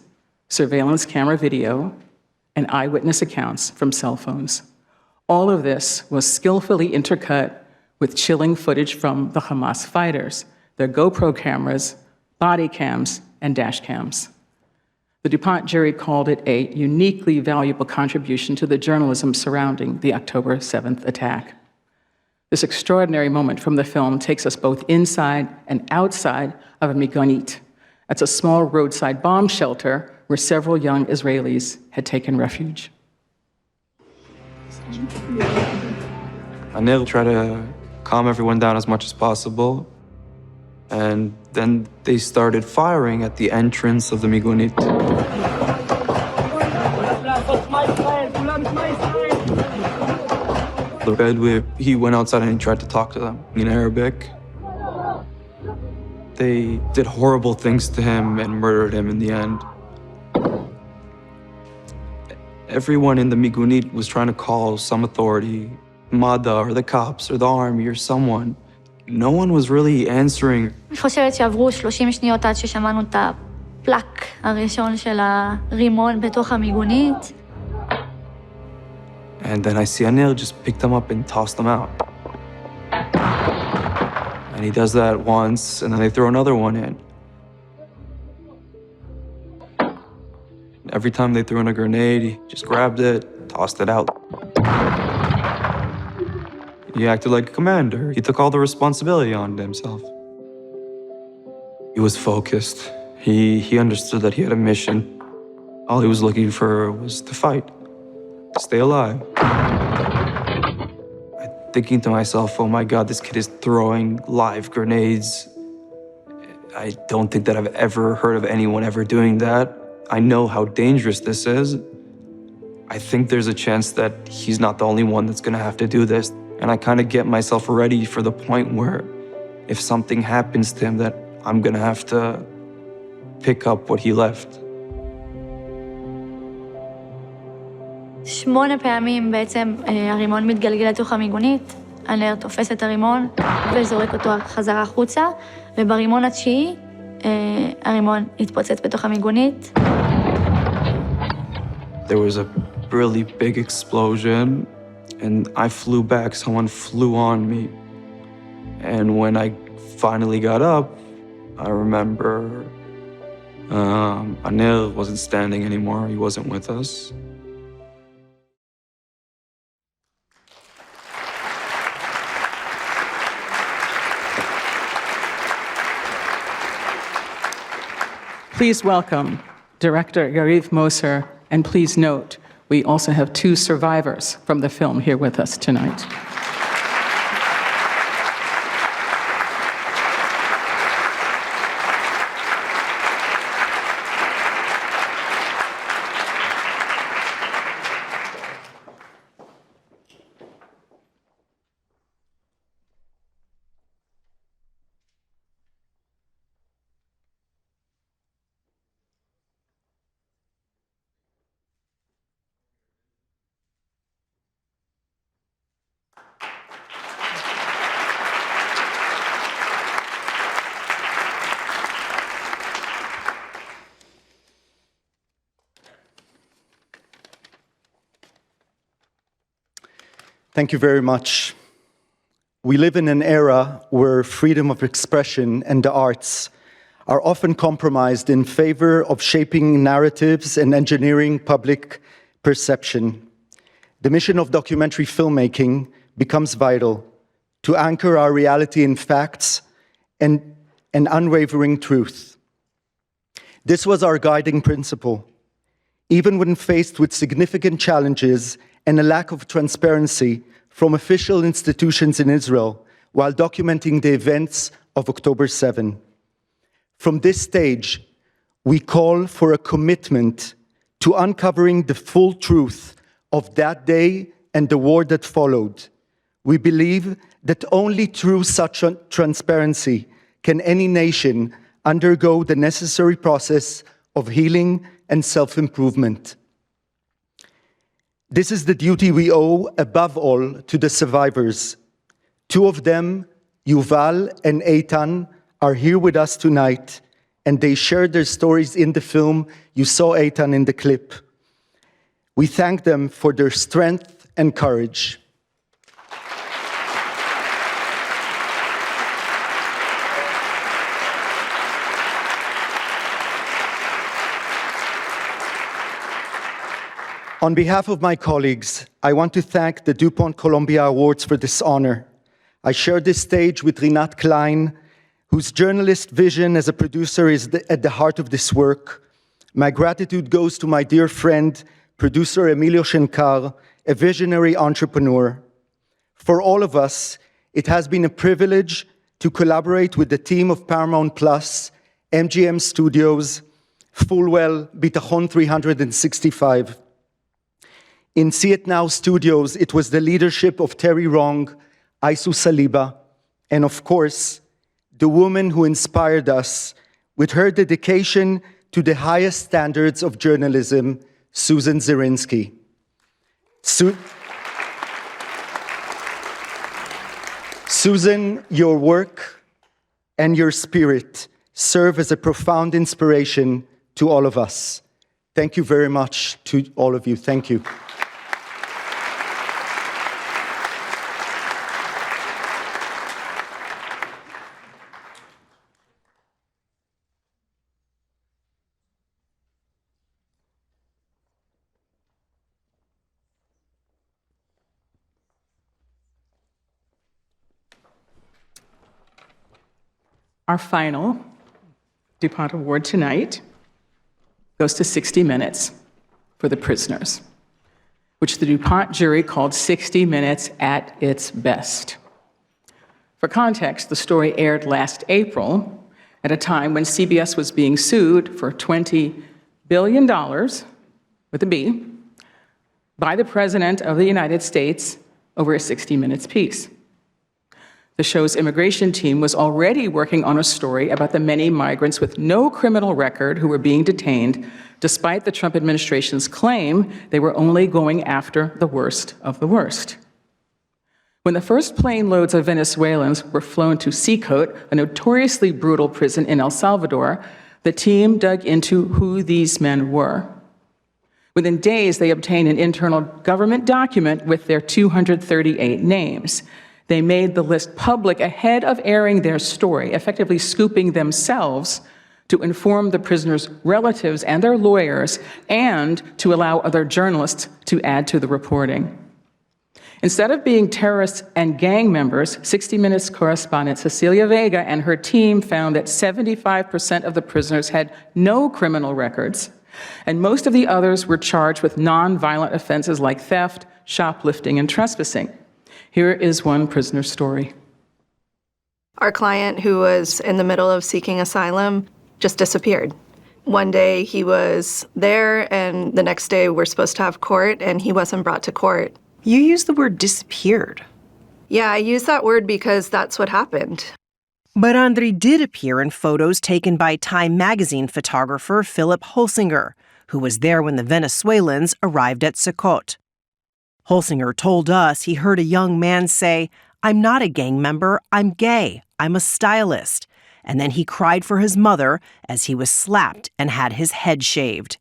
Speaker 12: surveillance camera video, and eyewitness accounts from cell phones. All of this was skillfully intercut with chilling footage from the Hamas fighters, their GoPro cameras, body cams, and dash cams. The DuPont jury called it a uniquely valuable contribution to the journalism surrounding the October 7th attack. This extraordinary moment from the film takes us both inside and outside of a migonit. That's a small roadside bomb shelter where several young Israelis had taken refuge.
Speaker 13: Anil tried to calm everyone down as much as possible, and then they started firing at the entrance of the migonit. The Bedouin, he went outside and he tried to talk to them in Arabic. They did horrible things to him and murdered him in the end. Everyone in the migonit was trying to call some authority, Mada or the cops or the army or someone. No one was really answering.
Speaker 20: אני חושבת שעברו 30 שניות עד ששמענו את הפלק הראשון של הרימון בתוך המיגונית.
Speaker 13: And then I see Anil just pick them up and toss them out. And he does that once, and then they throw another one in. Every time they threw in a grenade, he just grabbed it, tossed it out. He acted like a commander. He took all the responsibility on himself. He was focused. He understood that he had a mission. All he was looking for was to fight, to stay alive. Thinking to myself, oh my God, this kid is throwing live grenades. I don't think that I've ever heard of anyone ever doing that. I know how dangerous this is. I think there's a chance that he's not the only one that's gonna have to do this. And I kind of get myself ready for the point where if something happens to him, that I'm gonna have to pick up what he left.
Speaker 20: 8 פעמים בעצם הרימון מתגלגל לתוך המיגונית, הנר תופס את הרימון וזורק אותו חזרה החוצה, וברימון התשיעי הרימון התפוצץ בתוך המיגונית.
Speaker 13: There was a really big explosion, and I flew back. Someone flew on me. And when I finally got up, I remember Anil wasn't standing anymore. He wasn't with us.
Speaker 12: Please welcome Director Yariv Moser, and please note, we also have 2 survivors from the film here with us tonight.
Speaker 21: Thank you very much. We live in an era where freedom of expression and the arts are often compromised in favor of shaping narratives and engineering public perception. The mission of documentary filmmaking becomes vital to anchor our reality in facts and unwavering truth. This was our guiding principle. Even when faced with significant challenges and a lack of transparency from official institutions in Israel while documenting the events of October 7. From this stage, we call for a commitment to uncovering the full truth of that day and the war that followed, We believe that only through such transparency can any nation undergo the necessary process of healing and self-improvement. This is the duty we owe, above all, to the survivors. Two of them, Yuval and Eitan, are here with us tonight, and they shared their stories in the film. You saw Eitan in the clip. We thank them for their strength and courage. On behalf of my colleagues, I want to thank the DuPont-Columbia Awards for this honor. I share this stage with Rinat Klein, whose journalist vision as a producer is at the heart of this work. My gratitude goes to my dear friend, producer Emilio Shenkar, a visionary entrepreneur. For all of us, it has been a privilege to collaborate with the team of Paramount Plus, MGM Studios, Fulwell, Bitachon 365. In See It Now Studios, it was the leadership of Terry Wrong, Aisu Saliba, and of course, the woman who inspired us with her dedication to the highest standards of journalism, Susan Zirinsky. Susan, your work and your spirit serve as a profound inspiration to all of us. Thank you very much to all of you. Thank you.
Speaker 12: Our final DuPont Award tonight goes to 60 Minutes for the Prisoners, which the DuPont jury called 60 Minutes at its best. For context, the story aired last April at a time when CBS was being sued for $20 billion, with a B, by the President of the United States over a 60 Minutes piece. The show's immigration team was already working on a story about the many migrants with no criminal record who were being detained, despite the Trump administration's claim they were only going after the worst of the worst. When the first plane loads of Venezuelans were flown to Seacoat, a notoriously brutal prison in El Salvador, the team dug into who these men were. Within days, they obtained an internal government document with their 238 names. They made the list public ahead of airing their story, effectively scooping themselves to inform the prisoners' relatives and their lawyers, and to allow other journalists to add to the reporting. Instead of being terrorists and gang members, 60 Minutes correspondent Cecilia Vega and her team found that 75% of the prisoners had no criminal records, and most of the others were charged with non-violent offenses like theft, shoplifting, and trespassing. Here is one prisoner's story.
Speaker 3: Our client, who was in the middle of seeking asylum, just disappeared. One day he was there, and the next day we're supposed to have court, and he wasn't brought to court.
Speaker 16: You used the word disappeared.
Speaker 3: Yeah, I use that word because that's what happened.
Speaker 16: But Andrei did appear in photos taken by Time magazine photographer Philip Holsinger, who was there when the Venezuelans arrived at Seacoat. Holsinger told us he heard a young man say, "I'm not a gang member, I'm gay, I'm a stylist." And then he cried for his mother as he was slapped and had his head shaved.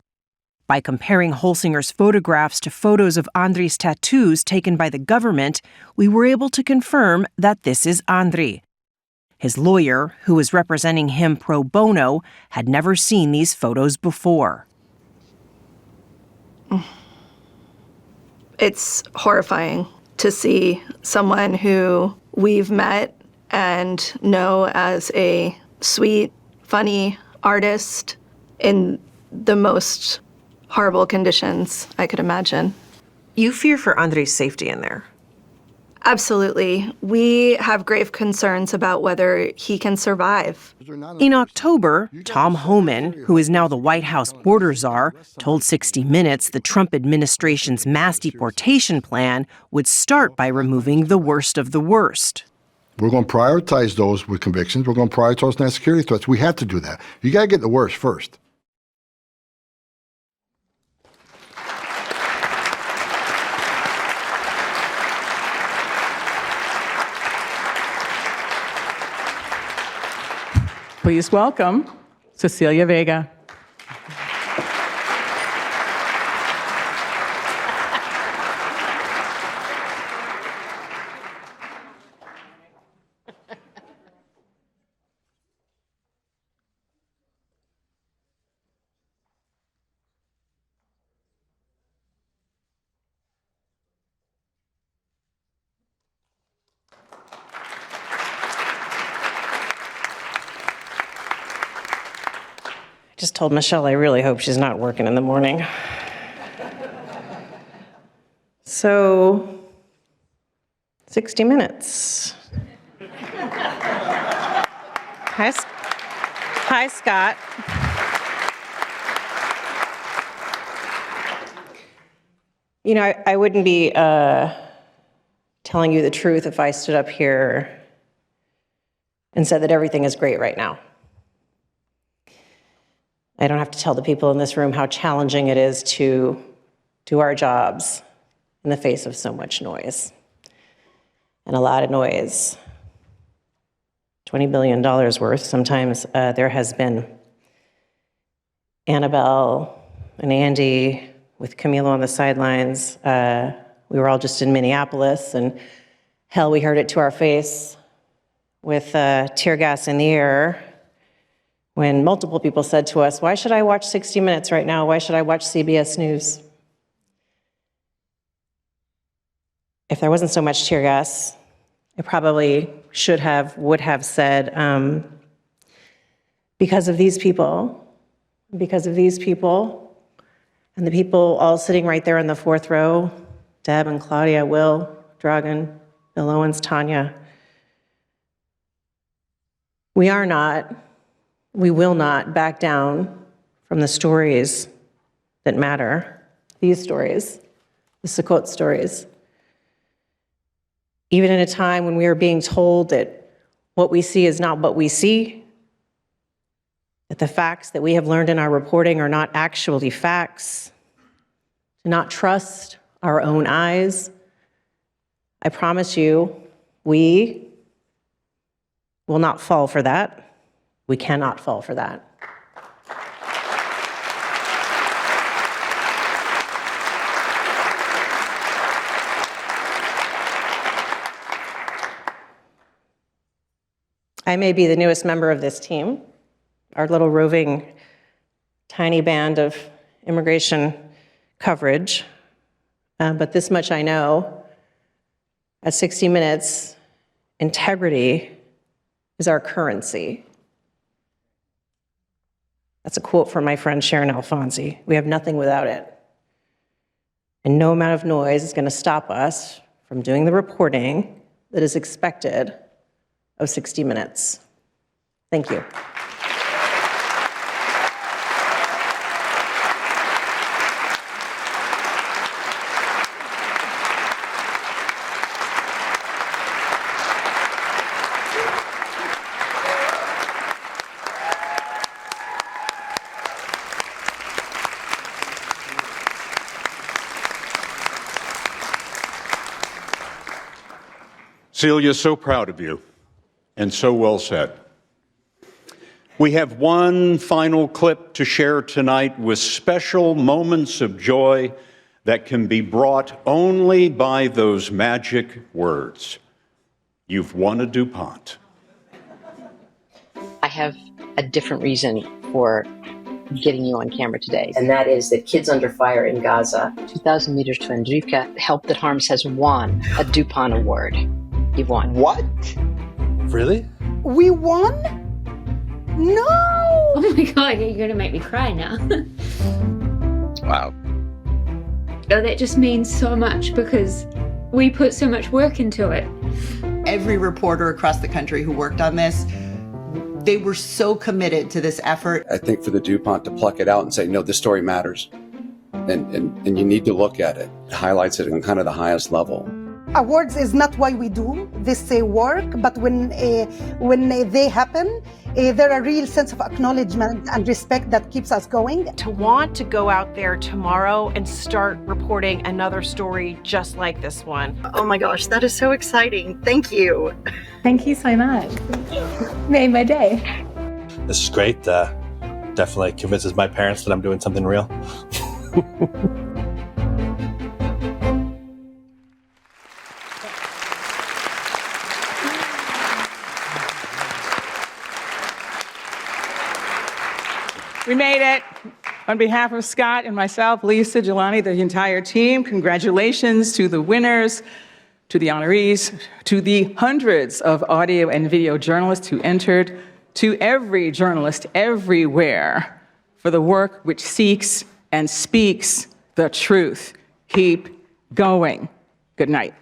Speaker 16: By comparing Holsinger's photographs to photos of Andrei's tattoos taken by the government, we were able to confirm that this is Andrei. His lawyer, who was representing him pro bono, had never seen these photos before.
Speaker 3: It's horrifying to see someone who we've met and know as a sweet, funny artist in the most horrible conditions I could imagine.
Speaker 16: You fear for Andrei's safety in there.
Speaker 3: Absolutely. We have grave concerns about whether he can survive.
Speaker 16: In October, Tom Homan, who is now the White House border czar, told 60 Minutes the Trump administration's mass deportation plan would start by removing the worst of the worst.
Speaker 7: We're going to prioritize those with convictions. We're going to prioritize national security threats. We have to do that. You got to get the worst first.
Speaker 12: Please welcome Cecilia Vega.
Speaker 16: Just told Michelle I really hope she's not working in the morning. So, 60 Minutes. Hi, Scott. You know, I wouldn't be telling you the truth if I stood up here and said that everything is great right now. I don't have to tell the people in this room how challenging it is to do our jobs in the face of so much noise. And a lot of noise. $20 billion worth. Sometimes there has been Annabelle and Andy with Camilo on the sidelines. We were all just in Minneapolis, and hell, we heard it to our face with tear gas in the air when multiple people said to us, why should I watch 60 Minutes right now? Why should I watch CBS News? If there wasn't so much tear gas, I probably would have said, because of these people, and the people all sitting right there in the fourth row, Deb and Claudia, Will, Dragan, Bill Owens, Tanya, we will not back down from the stories that matter, these stories, the Sukkot stories. Even in a time when we are being told that what we see is not what we see, that the facts that we have learned in our reporting are not actually facts, to not trust our own eyes, I promise you, we will not fall for that. We cannot fall for that. I may be the newest member of this team, our little roving tiny band of immigration coverage, but this much I know, at 60 Minutes, integrity is our currency. That's a quote from my friend Sharon Alfonsi. We have nothing without it. And no amount of noise is going to stop us from doing the reporting that is expected of 60 Minutes. Thank you.
Speaker 15: Celia, so proud of you, and so well said. We have one final clip to share tonight with special moments of joy that can be brought only by those magic words. You've won a DuPont.
Speaker 22: I have a different reason for getting you on camera today, and that is that Kids Under Fire in Gaza, 2,000 meters to Andrivka, Help That Harms has won a DuPont Award. You've won.
Speaker 23: What? Really?
Speaker 24: We won? No!
Speaker 25: Oh my God, you're gonna make me cry now.
Speaker 23: Wow.
Speaker 25: Oh, that just means so much because We put so much work into it.
Speaker 24: Every reporter across the country who worked on this, they were so committed to this effort.
Speaker 1: I think for the DuPont to pluck it out and say, no, this story matters, and you need to look at it. It highlights it on kind of the highest level.
Speaker 24: Awards is not why we do this work, but when they happen, there are a real sense of acknowledgement and respect that keeps us going.
Speaker 2: To want to go out there tomorrow and start reporting another story just like this one.
Speaker 6: Oh my gosh, that is so exciting. Thank you.
Speaker 17: Thank you so much. Made my day.
Speaker 23: This is great. Definitely convinces my parents that I'm doing something real.
Speaker 12: We made it. On behalf of Scott and myself, Lisa, Jelani, the entire team, congratulations to the winners, to the honorees, to the hundreds of audio and video journalists who entered, to every journalist everywhere for the work which seeks and speaks the truth. Keep going. Good night.